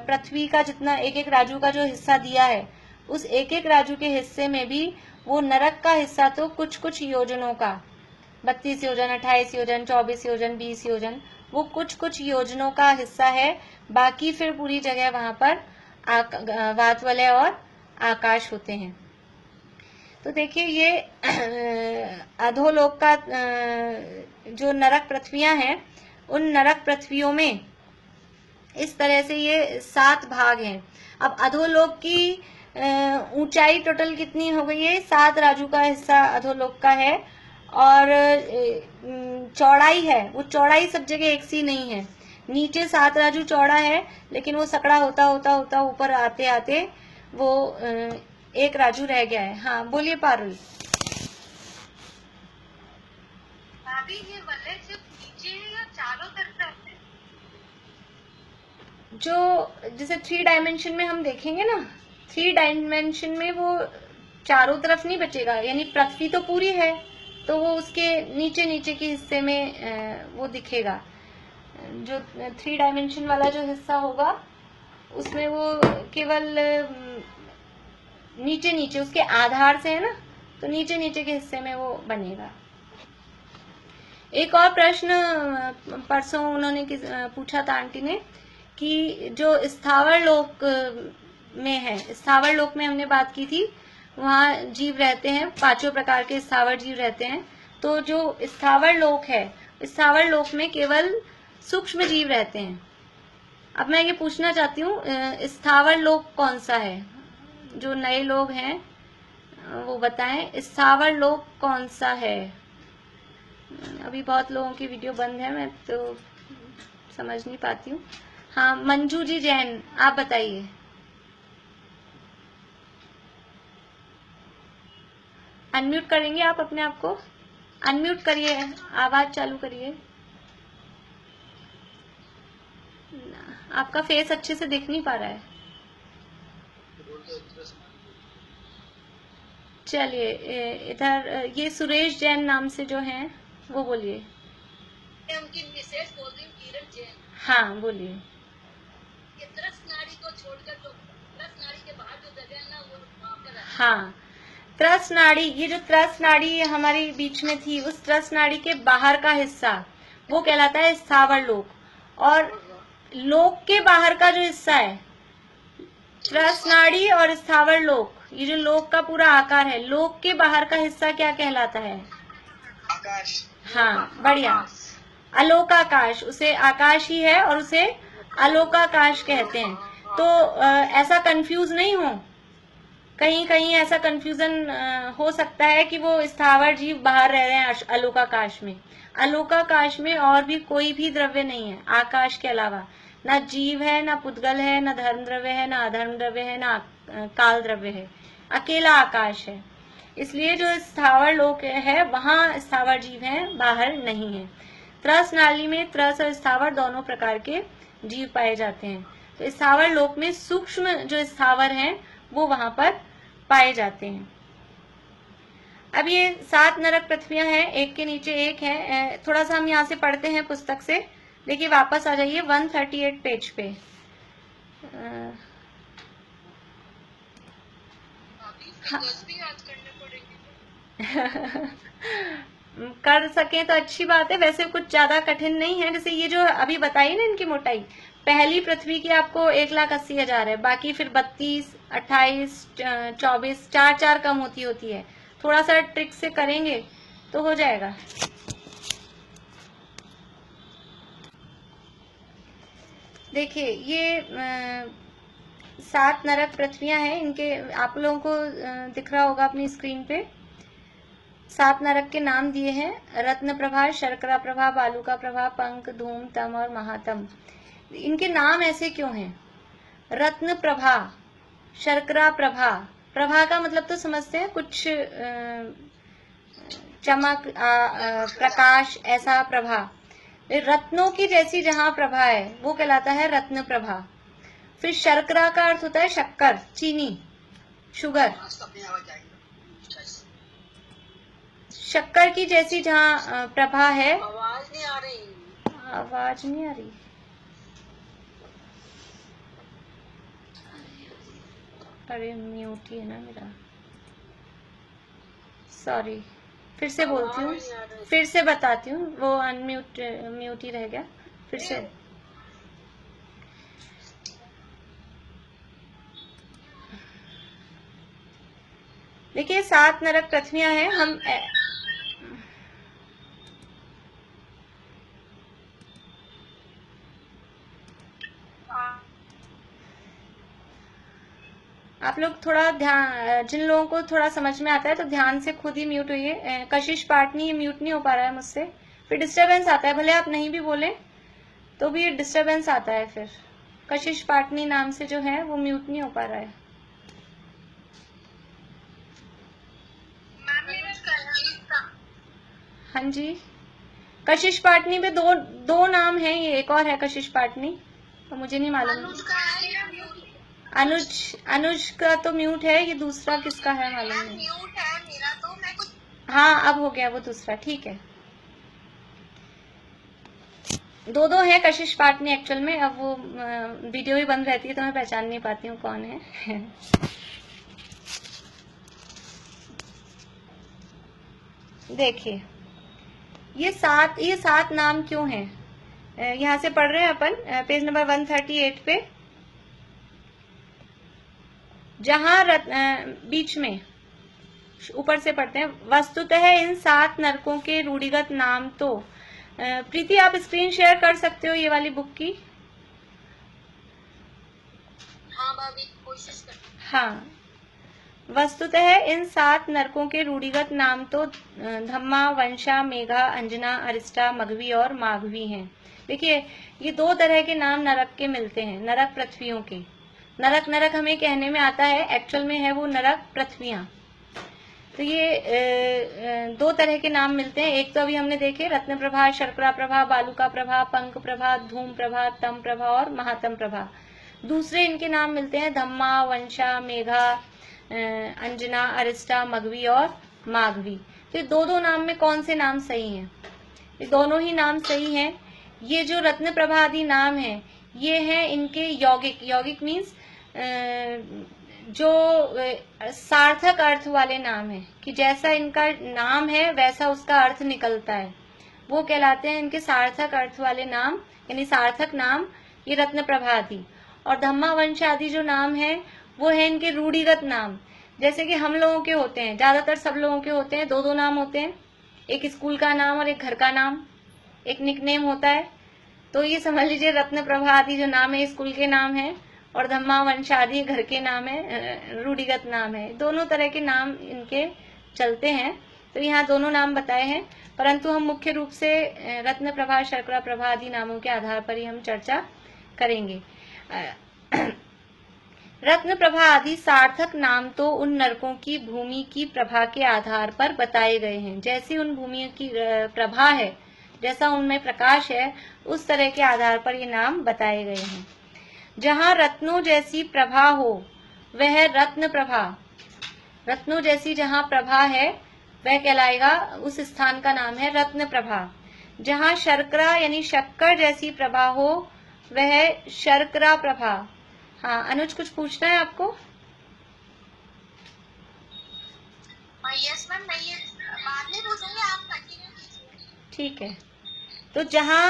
पृथ्वी का जितना एक एक राजू का जो हिस्सा दिया है, उस एक एक राजू के हिस्से में भी वो नरक का हिस्सा तो कुछ कुछ योजनों का, 32 योजन, 28 योजन, 24 योजन, 20 योजन, वो कुछ कुछ योजनों का हिस्सा है। बाकी फिर पूरी जगह वहां पर वात वलय और आकाश होते हैं। तो देखिए ये अधोलोक का जो नरक पृथ्वियां हैं, उन नरक पृथ्वियों में इस तरह से ये 7 भाग हैं। अब अधोलोक की ऊंचाई टोटल कितनी हो गई है, 7 राजू का हिस्सा अधोलोक का है, और चौड़ाई है वो चौड़ाई सब जगह एक सी नहीं है। नीचे 7 राजू चौड़ा है, लेकिन वो सकड़ा होता होता होता ऊपर आते आते वो एक राजू रह गया है। हाँ बोलिए पारुल। भाभी ये वलय सिर्फ नीचे है या चारों तरफ है? जो जैसे 3 डायमेंशन में हम देखेंगे ना, 3 डायमेंशन में वो चारों तरफ नहीं बचेगा, यानी पृथ्वी तो पूरी है तो वो उसके नीचे नीचे के हिस्से में वो दिखेगा। जो 3 डायमेंशन वाला जो हिस्सा होगा उसमें वो केवल नीचे नीचे उसके आधार से है ना, तो नीचे नीचे के हिस्से में वो बनेगा। एक और प्रश्न परसों उन्होंने पूछा था आंटी ने कि जो स्थावर लोक में है, स्थावर लोक में हमने बात की थी, वहाँ जीव रहते हैं, 5 प्रकार के स्थावर जीव रहते हैं। तो जो स्थावर लोक है, स्थावर लोक में केवल सूक्ष्म जीव रहते हैं। अब मैं ये पूछना चाहती हूँ स्थावर लोक कौन सा है, जो नए लोग हैं वो बताएं स्थावर लोक कौन सा है। अभी बहुत लोगों की वीडियो बंद है, मैं तो समझ नहीं पाती हूँ। हाँ मंजू जी जैन, आप बताइए। अनम्यूट करेंगे आप अपने आप को, अनम्यूट करिए, आवाज चालू करिए। आपका फेस अच्छे से दिख नहीं पा रहा है। चलिए इधर ये सुरेश जैन नाम से जो हैं वो बोलिए। उनकी मिसेज बोल रही हूँ, किरण जैन। हाँ बोलिए। ये त्रस नाड़ी को छोड़कर जो त्रस नाड़ी के बाहर जो जगह है ना, वो वहाँ पर है। हाँ त्रस नाड़ी, ये जो त्रस नाड़ी हमारी बीच में थी, उस त्रस नाड़ी के बाहर का हिस्सा वो कहलाता है स्थावर लोक। और लोक के बाहर का जो हिस्सा है, त्रस नाड़ी और स्थावर लोक, ये जो लोक का पूरा आकार है, लोक के बाहर का हिस्सा क्या कहलाता है? आकाश। हाँ बढ़िया, अलोकाकाश। उसे आकाश ही है और उसे अलोकाकाश कहते हैं। तो ऐसा कंफ्यूज नहीं हो कहीं कहीं ऐसा कंफ्यूजन हो सकता है कि वो स्थावर जीव बाहर रह रहे हैं आलोकाकाश में। आलोकाकाश में और भी कोई भी द्रव्य नहीं है आकाश के अलावा। ना जीव है, ना पुद्गल है, ना धर्म द्रव्य है, ना अधर्म द्रव्य है, ना काल द्रव्य है, अकेला आकाश है। इसलिए जो स्थावर लोक है वहां स्थावर जीव हैं, बाहर नहीं है। त्रस नाली में त्रस और स्थावर दोनों प्रकार के जीव पाए जाते हैं। तो स्थावर लोक में सूक्ष्म जो स्थावर हैं वो वहां पर पाए जाते हैं। अब ये 7 नरक पृथ्वियां हैं, एक के नीचे एक है। थोड़ा सा हम यहाँ से पढ़ते हैं पुस्तक से। देखिए वापस आ जाइए 138 पेज पे। फिगर्स भी याद करने पड़ेंगे। कर सके तो अच्छी बात है, वैसे कुछ ज्यादा कठिन नहीं है। जैसे ये जो अभी बताई ना इनकी मोटाई, पहली पृथ्वी की आपको 1,80,000 है, बाकी फिर 32, 28, 24 4 कम होती है। थोड़ा सा ट्रिक से करेंगे तो हो जाएगा। देखिए ये 7 नरक पृथ्वियां हैं, इनके आप लोगों को दिख रहा होगा अपनी स्क्रीन पे। 7 नरक के नाम दिए हैं, रत्न प्रभा, शर्करा प्रभा, बालुका प्रभा, पंक, धूम, तम और महातम। इनके नाम ऐसे क्यों हैं? रत्न प्रभा, शर्करा प्रभा, प्रभा का मतलब तो समझते हैं, कुछ चमक, प्रकाश, ऐसा प्रभा। रत्नों की जैसी जहां प्रभा है वो कहलाता है रत्न प्रभा। फिर शर्करा का अर्थ होता है शक्कर, चीनी, शुगर। शक्कर की जैसी जहां प्रभा है। आवाज नहीं आ रही। आवाज नहीं आ रही। अरे म्यूट ही है ना मेरा, सॉरी। फिर से बोलती हूँ, फिर से बताती हूँ, वो अनम्यूट म्यूट ही रह गया। फिर से देखिए 7 नरक पृथ्वियां हैं। हम आप लोग थोड़ा ध्यान, जिन लोगों को थोड़ा समझ में आता है तो ध्यान से खुद ही म्यूट होइए। कशिश पाटनी, ये म्यूट नहीं हो पा रहा है मुझसे, फिर डिस्टरबेंस आता है। भले आप नहीं भी बोले तो भी ये डिस्टरबेंस आता है। फिर कशिश पाटनी नाम से जो है वो म्यूट नहीं हो पा रहा है। हाँ जी, कशिश पाटनी में दो नाम है, ये एक और है कशिश पाटनी, तो मुझे नहीं मालूम। अनुज का तो म्यूट है, ये दूसरा किसका है मालूम नहीं। म्यूट है मेरा तो, मैं कुछ। हाँ अब हो गया वो दूसरा, ठीक है। दो है कशिश पाटनी एक्चुअल में। अब वो वीडियो भी बंद रहती है तो मैं पहचान नहीं पाती हूँ कौन है। देखिए ये सात नाम क्यों हैं? यहाँ से पढ़ रहे हैं अपन, पेज नंबर 138 पे। जहां बीच में ऊपर से पढ़ते हैं, वस्तुतः इन 7 नरकों के रूढ़िगत नाम तो। प्रीति आप स्क्रीन शेयर कर सकते हो ये वाली बुक की? हाँ भाभी, कोशिश कर। हाँ, वस्तुतः इन 7 नरकों के रूढ़िगत नाम तो धम्मा, वंशा, मेघा, अंजना, अरिष्टा, मघवी और माघवी हैं। देखिए ये 2 तरह के नाम नरक के मिलते हैं, नरक पृथ्वियों के। नरक हमें कहने में आता है, एक्चुअल में है वो नरक पृथ्वियां। तो ये 2 तरह के नाम मिलते हैं। एक तो अभी हमने देखे, रत्न प्रभा, शर्करा प्रभा, बालुका प्रभा, पंक प्रभा, धूम प्रभा, तम प्रभा और महातम प्रभा। दूसरे इनके नाम मिलते हैं धम्मा, वंशा, मेघा, अंजना, अरिष्टा, मघवी और माघवी। तो 2 नाम में कौन से नाम सही हैं? ये दोनों ही नाम सही हैं। ये जो रत्न प्रभा आदि नाम है ये हैं इनके यौगिक। यौगिक मीन्स जो सार्थक अर्थ वाले नाम है, कि जैसा इनका नाम है वैसा उसका अर्थ निकलता है, वो कहलाते हैं इनके सार्थक अर्थ वाले नाम, यानी सार्थक नाम ये रत्न प्रभा आदि। और धम्मा, वंश आदि जो नाम है वो है इनके रूढ़िगत नाम। जैसे कि हम लोगों के होते हैं, ज्यादातर सब लोगों के होते हैं 2 नाम होते हैं, एक स्कूल का नाम और एक घर का नाम, एक निकनेम होता है। तो ये समझ लीजिए रत्न प्रभा आदि जो नाम है स्कूल के नाम है, और धम्मा, वंशादि घर के नाम है, रूढ़िगत नाम है। दोनों तरह के नाम इनके चलते हैं, तो यहाँ दोनों नाम बताए हैं, परंतु हम मुख्य रूप से रत्न प्रभा, शर्करा प्रभा आदि नामों के आधार पर ही हम चर्चा करेंगे। रत्न प्रभा आदि सार्थक नाम तो उन नरकों की भूमि की प्रभा के आधार पर बताए गए हैं। जैसी उन भूमि की प्रभा है, जैसा उनमें प्रकाश है, उस तरह के आधार पर ये नाम बताए गए हैं। जहाँ रत्नों जैसी प्रभा हो वह रत्न प्रभा, रत्नों जैसी जहाँ प्रभा है वह कहलाएगा, उस स्थान का नाम है रत्न प्रभा। जहाँ शर्करा यानी शक्कर जैसी प्रभा हो वह शर्करा प्रभा। हाँ अनुज, कुछ पूछना है आपको? यस मैम, मैं ये बाद में पूछूंगी, आप कंटिन्यू कीजिए। ठीक है। तो जहाँ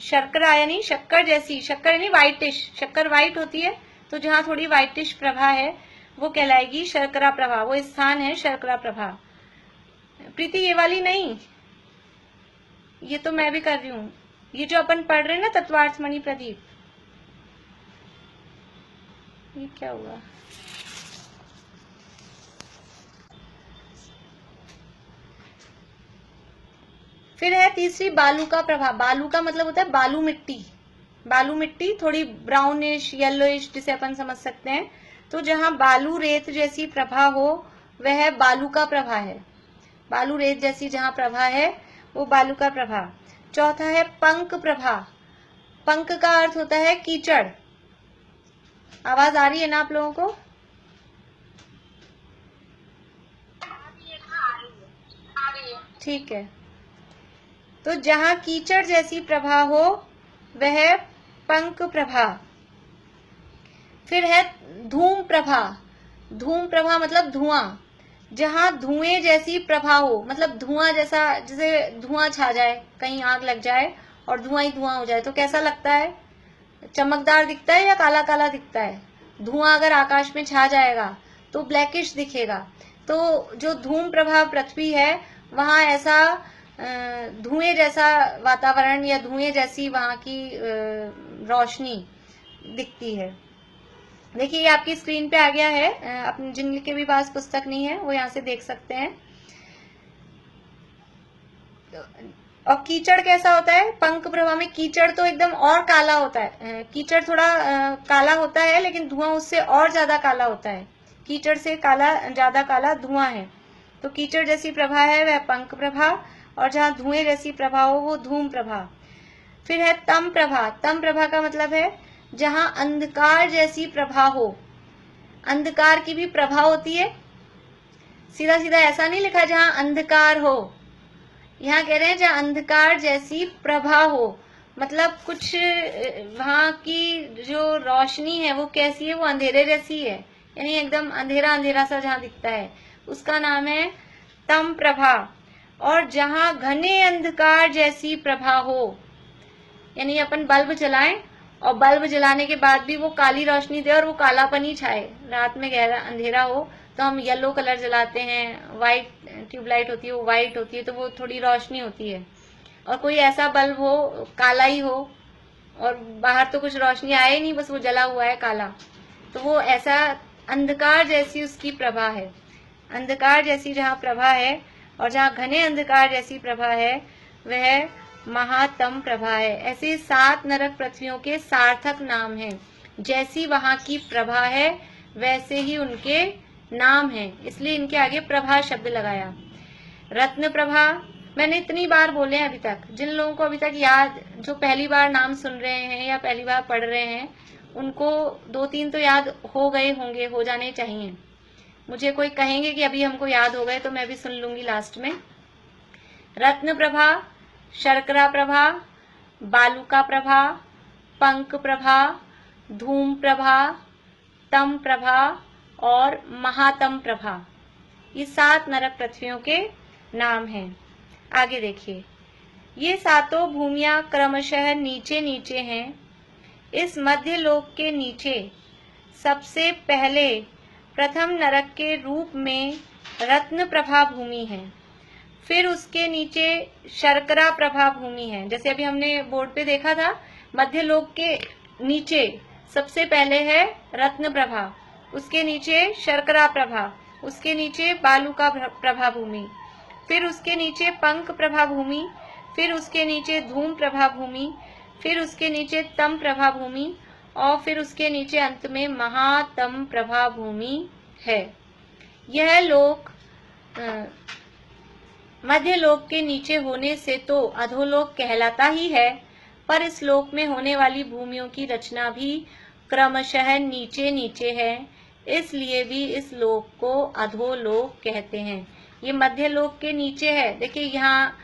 शर्करा यानी शक्कर जैसी, शक्कर यानी व्हाइटिश, शक्कर व्हाइट होती है, तो जहाँ थोड़ी व्हाइटिश प्रभा है वो कहलाएगी शर्करा प्रभा, वो स्थान है शर्करा प्रभा। प्रीति ये वाली नहीं, ये तो मैं भी कर रही हूँ, ये जो अपन पढ़ रहे हैं ना तत्वार्थ मणि प्रदीप, ये क्या हुआ? फिर है तीसरी बालू का प्रभा। बालू का मतलब होता है बालू मिट्टी, बालू मिट्टी थोड़ी ब्राउनिश येलोइश जिसे अपन समझ सकते हैं। तो जहाँ बालू रेत जैसी प्रभा हो वह बालू का प्रभा है। बालू रेत जैसी जहाँ प्रभा है वो बालू का प्रभा। चौथा है पंक प्रभा। पंक का अर्थ होता है कीचड़। आवाज आ रही है ना आप लोगों को? ठीक है। तो जहाँ कीचड़ जैसी प्रभा हो वह पंक प्रभा। फिर है धूम प्रभा। धूम प्रभा मतलब धुआं। जहाँ धुएं जैसी प्रभा हो, मतलब धुआं जैसा, जैसे धुआं छा जाए, कहीं आग लग जाए और धुआं ही धुआं हो जाए तो कैसा लगता है? चमकदार दिखता है या काला काला दिखता है? धुआं अगर आकाश में छा जाएगा तो ब्लैकिश दिखेगा। तो जो धूम प्रभा पृथ्वी है वहां ऐसा धुएं जैसा वातावरण या धुएं जैसी वहां की रोशनी दिखती है। देखिए ये आपकी स्क्रीन पे आ गया है, अपने जिनके भी पास पुस्तक नहीं है वो यहाँ से देख सकते हैं। और कीचड़ कैसा होता है? पंक प्रभा में कीचड़ तो एकदम और काला होता है। कीचड़ थोड़ा काला होता है लेकिन धुआं उससे और ज्यादा काला होता है। कीचड़ से काला, ज्यादा काला धुआं है। तो कीचड़ जैसी प्रभा है वह पंक प्रभा, और जहाँ धुएं जैसी प्रभा हो वो धूम प्रभा। फिर है तम प्रभा। तम प्रभा का मतलब है जहाँ अंधकार जैसी प्रभा हो। अंधकार की भी प्रभा होती है, सीधा सीधा ऐसा नहीं लिखा जहाँ अंधकार हो, यहाँ कह रहे हैं जहाँ अंधकार जैसी प्रभा हो, मतलब कुछ वहां की जो रोशनी है वो कैसी है? वो अंधेरे जैसी है, यानी एकदम अंधेरा अंधेरा सा जहाँ दिखता है उसका नाम है तम प्रभा। और जहाँ घने अंधकार जैसी प्रभा हो, यानी अपन बल्ब जलाएं और बल्ब जलाने के बाद भी वो काली रोशनी दे और वो कालापन ही छाए, रात में गहरा अंधेरा हो तो हम येलो कलर जलाते हैं, व्हाइट ट्यूबलाइट होती है वो व्हाइट होती है तो वो थोड़ी रोशनी होती है। और कोई ऐसा बल्ब हो काला ही हो और बाहर तो कुछ रोशनी आए नहीं, बस वो जला हुआ है काला, तो वो ऐसा अंधकार जैसी उसकी प्रभा है। अंधकार जैसी जहाँ प्रभा है और जहाँ घने अंधकार जैसी प्रभा है वह महातम प्रभा है। ऐसे 7 नरक पृथ्वियों के सार्थक नाम हैं। जैसी वहां की प्रभा है वैसे ही उनके नाम हैं, इसलिए इनके आगे प्रभा शब्द लगाया। रत्न प्रभा मैंने इतनी बार बोले हैं अभी तक, जिन लोगों को अभी तक याद, जो पहली बार नाम सुन रहे हैं या पहली बार पढ़ रहे हैं, उनको 2-3 तो याद हो गए होंगे, हो जाने चाहिए। मुझे कोई कहेंगे कि अभी हमको याद हो गए तो मैं भी सुन लूंगी लास्ट में। रत्न प्रभा, शर्करा प्रभा, बालुका प्रभा, पंक प्रभा, धूम प्रभा, तम प्रभा और महातम प्रभा, ये 7 नरक पृथ्वियों के नाम हैं। आगे देखिए, ये 7 भूमियां क्रमशः नीचे नीचे हैं। इस मध्य लोक के नीचे सबसे पहले प्रथम नरक के रूप में रत्न प्रभा भूमि है, फिर उसके नीचे शर्करा प्रभा भूमि है। जैसे अभी हमने बोर्ड पे देखा था, मध्य लोक के नीचे सबसे पहले है रत्न प्रभा, उसके नीचे शर्करा प्रभा, उसके नीचे बालुका प्रभा भूमि, फिर उसके नीचे पंक प्रभा भूमि, फिर उसके नीचे धूम प्रभा भूमि, फिर उसके नीचे तम प्रभा भूमि और फिर उसके नीचे अंत में महातम प्रभा भूमि है। यह लोक मध्य लोक के नीचे होने से तो अधोलोक कहलाता ही है, पर इस लोक में होने वाली भूमियों की रचना भी क्रमशः नीचे नीचे है, इसलिए भी इस लोक को अधोलोक कहते हैं। ये मध्य लोक के नीचे है। देखिए यहाँ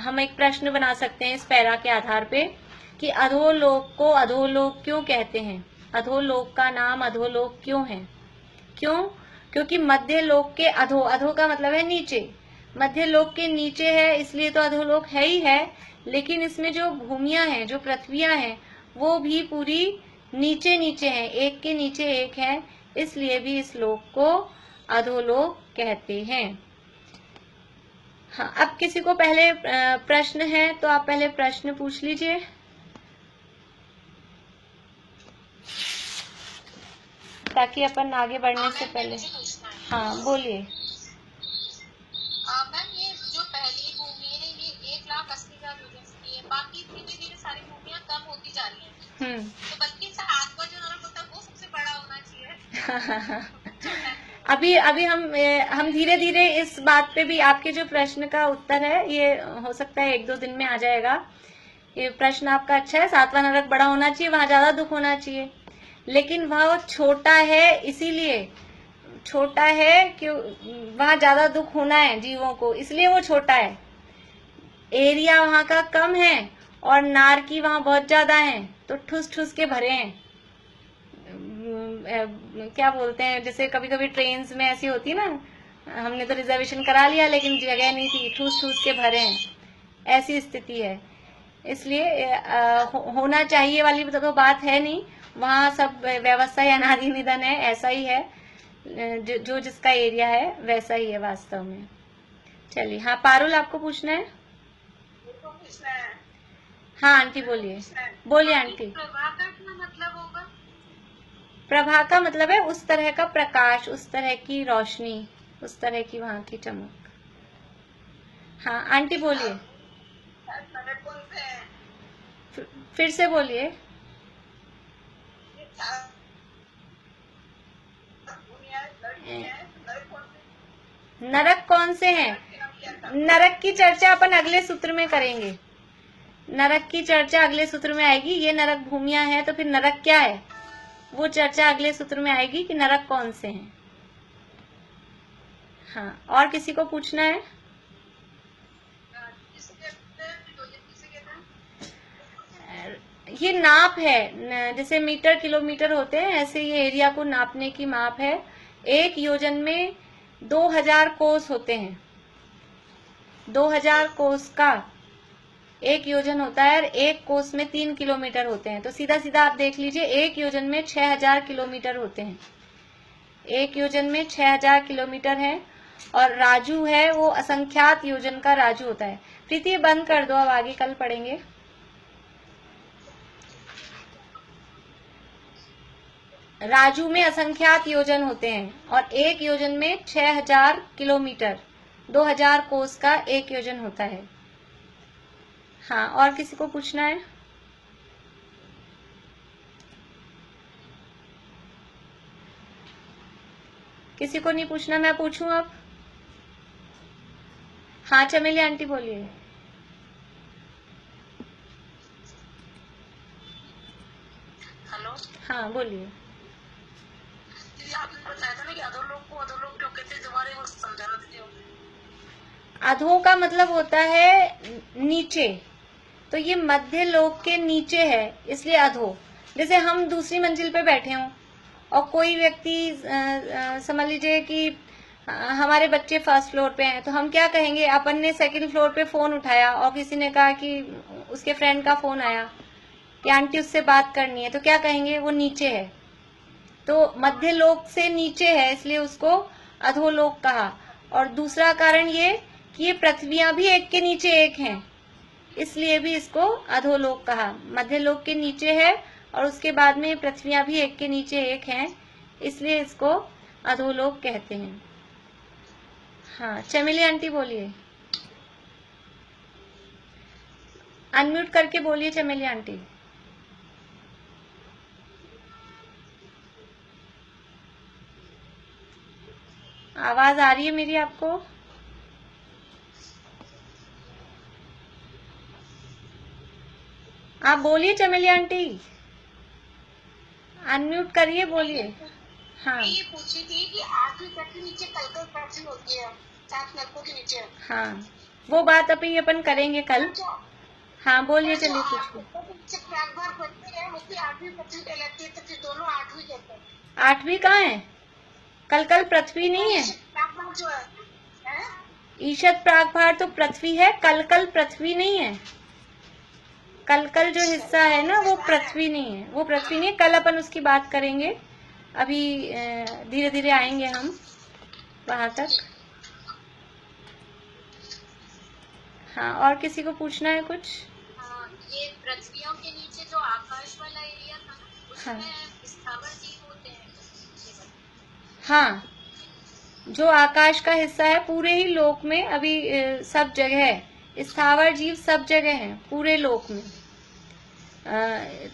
हम एक प्रश्न बना सकते हैं इस पैरा के आधार पे कि अधोलोक को अधोलोक क्यों कहते हैं, अधोलोक का नाम अधोलोक क्यों है? क्यों? क्योंकि मध्य लोक के अधो का मतलब है नीचे, मध्य लोक के नीचे है इसलिए तो अधोलोक है ही है, लेकिन इसमें जो भूमियां हैं, जो पृथ्वियां हैं, वो भी पूरी नीचे नीचे हैं, एक के नीचे एक है, इसलिए भी इस लोक को अधोलोक कहते हैं। हाँ, अब किसी को पहले प्रश्न है तो आप पहले प्रश्न पूछ लीजिए। ताकि अपन आगे बढ़ने से पहले। हाँ बोलिए। मैम ये जो पहली भूमि है ये 1,80,000 यूनिट्स की है, बाकी धीरे धीरे सारी भूमियां कम होती जा रही हैं। तो बल्कि इससे हाथ जो नरक होता है वो सबसे बड़ा होना चाहिए। अभी हम धीरे धीरे इस बात पे भी, आपके जो प्रश्न का उत्तर है ये हो सकता है 1-2 दिन में आ जाएगा। ये प्रश्न आपका अच्छा है, 7वां नरक बड़ा होना चाहिए, वहां ज्यादा दुख होना चाहिए, लेकिन वह छोटा है, इसीलिए छोटा है कि वहां ज्यादा दुख होना है जीवों को, इसलिए वो छोटा है। एरिया वहां का कम है और नारकी वहां बहुत ज्यादा है, तो ठुस ठुस के भरे हैं। क्या बोलते हैं, जैसे कभी कभी ट्रेन्स में ऐसी होती है ना, हमने तो रिजर्वेशन करा लिया लेकिन जगह नहीं थी, ठूस ठूस के भरे हैं, ऐसी स्थिति है। इसलिए होना चाहिए वाली तो बात है नहीं, वहाँ सब व्यवस्था ही अनादि निधन है, ऐसा ही है, जो जिसका एरिया है वैसा ही है वास्तव में। चलिए, हाँ पारुल आपको पूछना है? हाँ आंटी बोलिए, बोलिए आंटी। प्रभा का क्या मतलब होगा? प्रभा का मतलब है उस तरह का प्रकाश, उस तरह की रोशनी, उस तरह की वहां की चमक। हाँ आंटी बोलिए, फिर से बोलिए। नरक कौन से हैं? नरक की चर्चा अपन अगले सूत्र में करेंगे, नरक की चर्चा अगले सूत्र में आएगी। ये नरक भूमियां हैं तो फिर नरक क्या है वो चर्चा अगले सूत्र में आएगी कि नरक कौन से हैं। हाँ, और किसी को पूछना है? ये नाप है, जैसे मीटर किलोमीटर होते हैं ऐसे ये एरिया को नापने की माप है। एक योजन में 2000 कोस होते हैं, 2000 कोस का एक योजन होता है और एक कोस में 3 किलोमीटर होते हैं, तो सीधा सीधा आप देख लीजिए एक योजन में 6000 किलोमीटर होते हैं, एक योजन में 6000 किलोमीटर है। और राजू है वो असंख्यात योजन का राजू होता है। प्रीति बंद कर दो, अब आगे कल पढ़ेंगे। राजू में असंख्यात योजन होते हैं और एक योजन में 6000 किलोमीटर, 2000 कोस का एक योजन होता है। हाँ, और किसी को पूछना है? किसी को नहीं पूछना, मैं पूछूं अब? हाँ चमेली आंटी बोलिए। हेलो, हाँ बोलिए। आपने बताया था ना कि अधोलोक को अधोलोक क्यों कहते हैं, दोबारा वो समझाना दीजिए। अधो का मतलब होता है नीचे, तो ये मध्य लोक के नीचे है इसलिए अधो। जैसे हम दूसरी मंजिल पे बैठे हों और कोई व्यक्ति समझ लीजिए कि हमारे बच्चे फर्स्ट फ्लोर पे हैं, तो हम क्या कहेंगे, अपन ने सेकंड फ्लोर पे फोन उठाया और किसी ने कहा कि उसके फ्रेंड का फोन आया कि आंटी उससे बात करनी है, तो क्या कहेंगे, वो नीचे है। तो मध्य लोक से नीचे है इसलिए उसको अधोलोक कहा। और दूसरा कारण ये कि ये पृथ्वियां भी एक के नीचे एक हैं, इसलिए भी इसको अधोलोक कहा। मध्य लोक के नीचे है और उसके बाद में पृथ्वियां भी एक के नीचे एक हैं, इसलिए इसको अधोलोक कहते हैं। हाँ, चमेली आंटी बोलिए, अनम्यूट करके बोलिए चमेली आंटी। आवाज आ रही है मेरी आपको? आप बोलिए चमेली आंटी, अनम्यूट करिए, बोलिए। हाँ ये पूछी थी कि आठवीं पृथ्वी नीचे कल पृथ्वी होती है, 7 नरकों के नीचे। हाँ, वो बात अभी अपन करेंगे कल। हाँ बोलिए, चलिए पूछिए। पृथ्वी है, वो भी 8वीं पृथ्वी कहलाती है, तो फिर दोनों 8वीं कहते हैं। 8वीं कहाँ है? कल पृथ्वी नहीं है। जो है ईशत प्रागभार तो पृथ्वी है, कल पृथ्वी नहीं है। कल जो हिस्सा है ना, वो पृथ्वी नहीं है, वो पृथ्वी नहीं है। कल अपन उसकी बात करेंगे, अभी धीरे धीरे आएंगे हम वहां तक। हाँ, और किसी को पूछना है कुछ? ये पृथ्वियों के नीचे जो आकाश वाला एरिया था ना, उसमें हाँ। स्थावर जीव होते हैं। हाँ, जो आकाश का हिस्सा है, पूरे ही लोक में अभी सब जगह है, स्थावर जीव सब जगह है पूरे लोक में।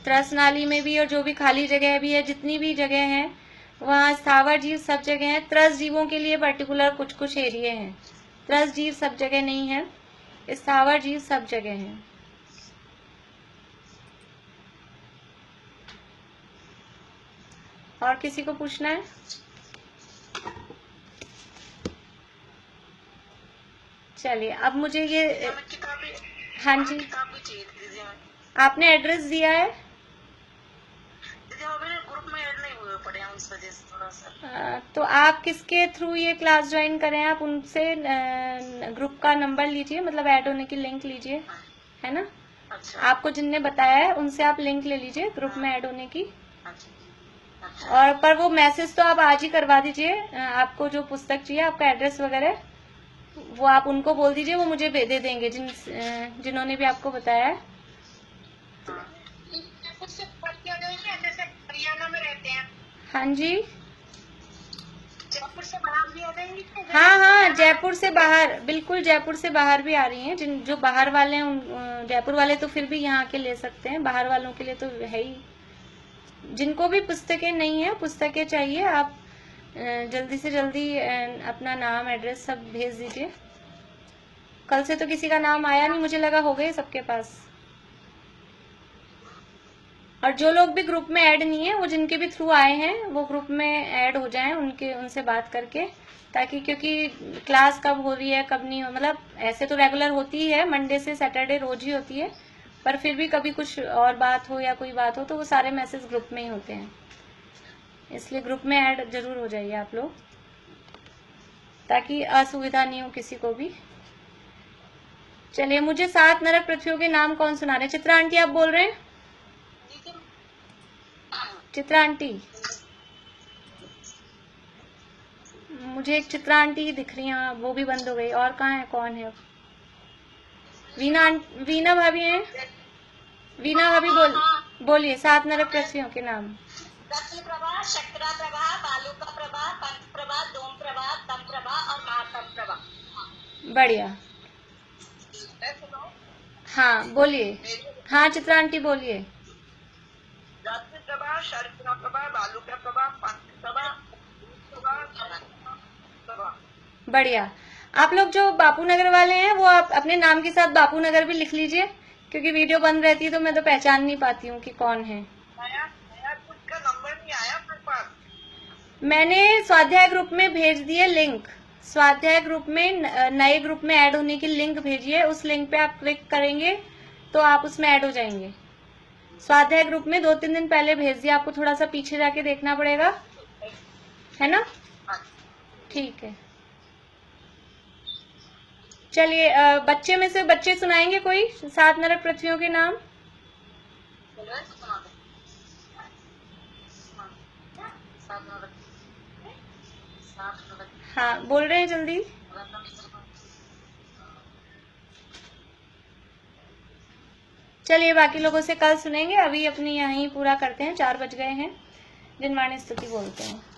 त्रस नाली में भी और जो भी खाली जगह भी है, जितनी भी जगह है वहाँ स्थावर जीव सब जगह है। त्रस जीवों के लिए पर्टिकुलर कुछ कुछ एरिया हैं, त्रस जीव सब जगह नहीं है, स्थावर जीव सब जगह हैं। और किसी को पूछना है? चलिए, अब मुझे ये, हाँ जी, आपने एड्रेस दिया है? ग्रुप में ऐड नहीं हुए पड़े हैं, उस वजह से थोड़ा सा। तो आप किसके थ्रू ये क्लास ज्वाइन करें, आप उनसे ग्रुप का नंबर लीजिए, मतलब ऐड होने की लिंक लीजिए, है ना? अच्छा। आपको जिनने बताया है उनसे आप लिंक ले लीजिए ग्रुप में ऐड होने की। अच्छा। और पर वो मैसेज तो आप आज ही करवा दीजिए। आपको जो पुस्तक चाहिए, आपका एड्रेस वगैरह, वो आप उनको बोल दीजिए, वो मुझे दे देंगे, जिन्होंने भी आपको बताया है। हरियाणा में रहते हैं। हाँ जी, जयपुर से बाहर भी आ जाएंगी? हाँ, जयपुर से बाहर, बिल्कुल जयपुर से बाहर भी आ रही हैं। जो बाहर वाले हैं, जयपुर वाले तो फिर भी यहाँ के ले सकते हैं, बाहर वालों के लिए तो है ही। जिनको भी पुस्तकें नहीं है, पुस्तकें चाहिए, आप जल्दी से जल्दी अपना नाम, एड्रेस सब भेज दीजिए। कल से तो किसी का नाम आया नहीं, मुझे लगा हो गए सबके पास। और जो लोग भी ग्रुप में ऐड नहीं है, वो जिनके भी थ्रू आए हैं, वो ग्रुप में ऐड हो जाएं, उनसे बात करके, ताकि, क्योंकि क्लास कब हो रही है कब नहीं हो, मतलब ऐसे तो रेगुलर होती ही है, मंडे से सैटरडे रोज ही होती है, पर फिर भी कभी कुछ और बात हो या कोई बात हो तो वो सारे मैसेज ग्रुप में ही होते हैं, इसलिए ग्रुप में ऐड जरूर हो जाइए आप लोग, ताकि असुविधा नहीं हो किसी को भी। चलिए, मुझे 7 नरक पृथ्वियों के नाम कौन सुना रहे हैं? चित्रा आंटी आप बोल रहे हैं? चित्रा आंटी, मुझे एक चित्रा आंटी ही दिख रही है, वो भी बंद हो गई। और कहाँ है, कौन है? वीना भाभी हैं? वीना भाभी बोलिए 7 नरक पृथ्वियों के नाम। रत्न प्रभा, शक्रा प्रभा, बालुका प्रभा, पंच प्रभा, डोम प्रभा, तम प्रभा और महातम प्रभा। बढ़िया। हाँ बोलिए, हाँ चित्रा आंटी बोलिए। रत्न प्रभा, शर्करा प्रभा, बालुका प्रभा, पंच प्रभा, बढ़िया। आप लोग जो बापू नगर वाले हैं, वो आप अपने नाम के साथ बापू नगर भी लिख लीजिए, क्योंकि वीडियो बंद रहती है तो मैं तो पहचान नहीं पाती हूँ कि कौन है। कुछ का नंबर नहीं आया मेरे पास। मैंने स्वाध्याय ग्रुप में भेज दिए लिंक, स्वाध्याय ग्रुप में, नए ग्रुप में ऐड होने की लिंक भेजिए, उस लिंक पे आप क्लिक करेंगे तो आप उसमें ऐड हो जाएंगे। स्वाध्याय ग्रुप में 2-3 दिन पहले भेज दिया, आपको थोड़ा सा पीछे जाके देखना पड़ेगा, है ना? ठीक है। चलिए, बच्चे में से बच्चे सुनाएंगे कोई 7 नरक पृथ्वियों के नाम? हाँ, बोल रहे हैं जल्दी। चलिए बाकी लोगों से कल सुनेंगे, अभी अपनी यहीं पूरा करते हैं, 4 बज गए हैं। जिनवाणी स्तुति बोलते हैं।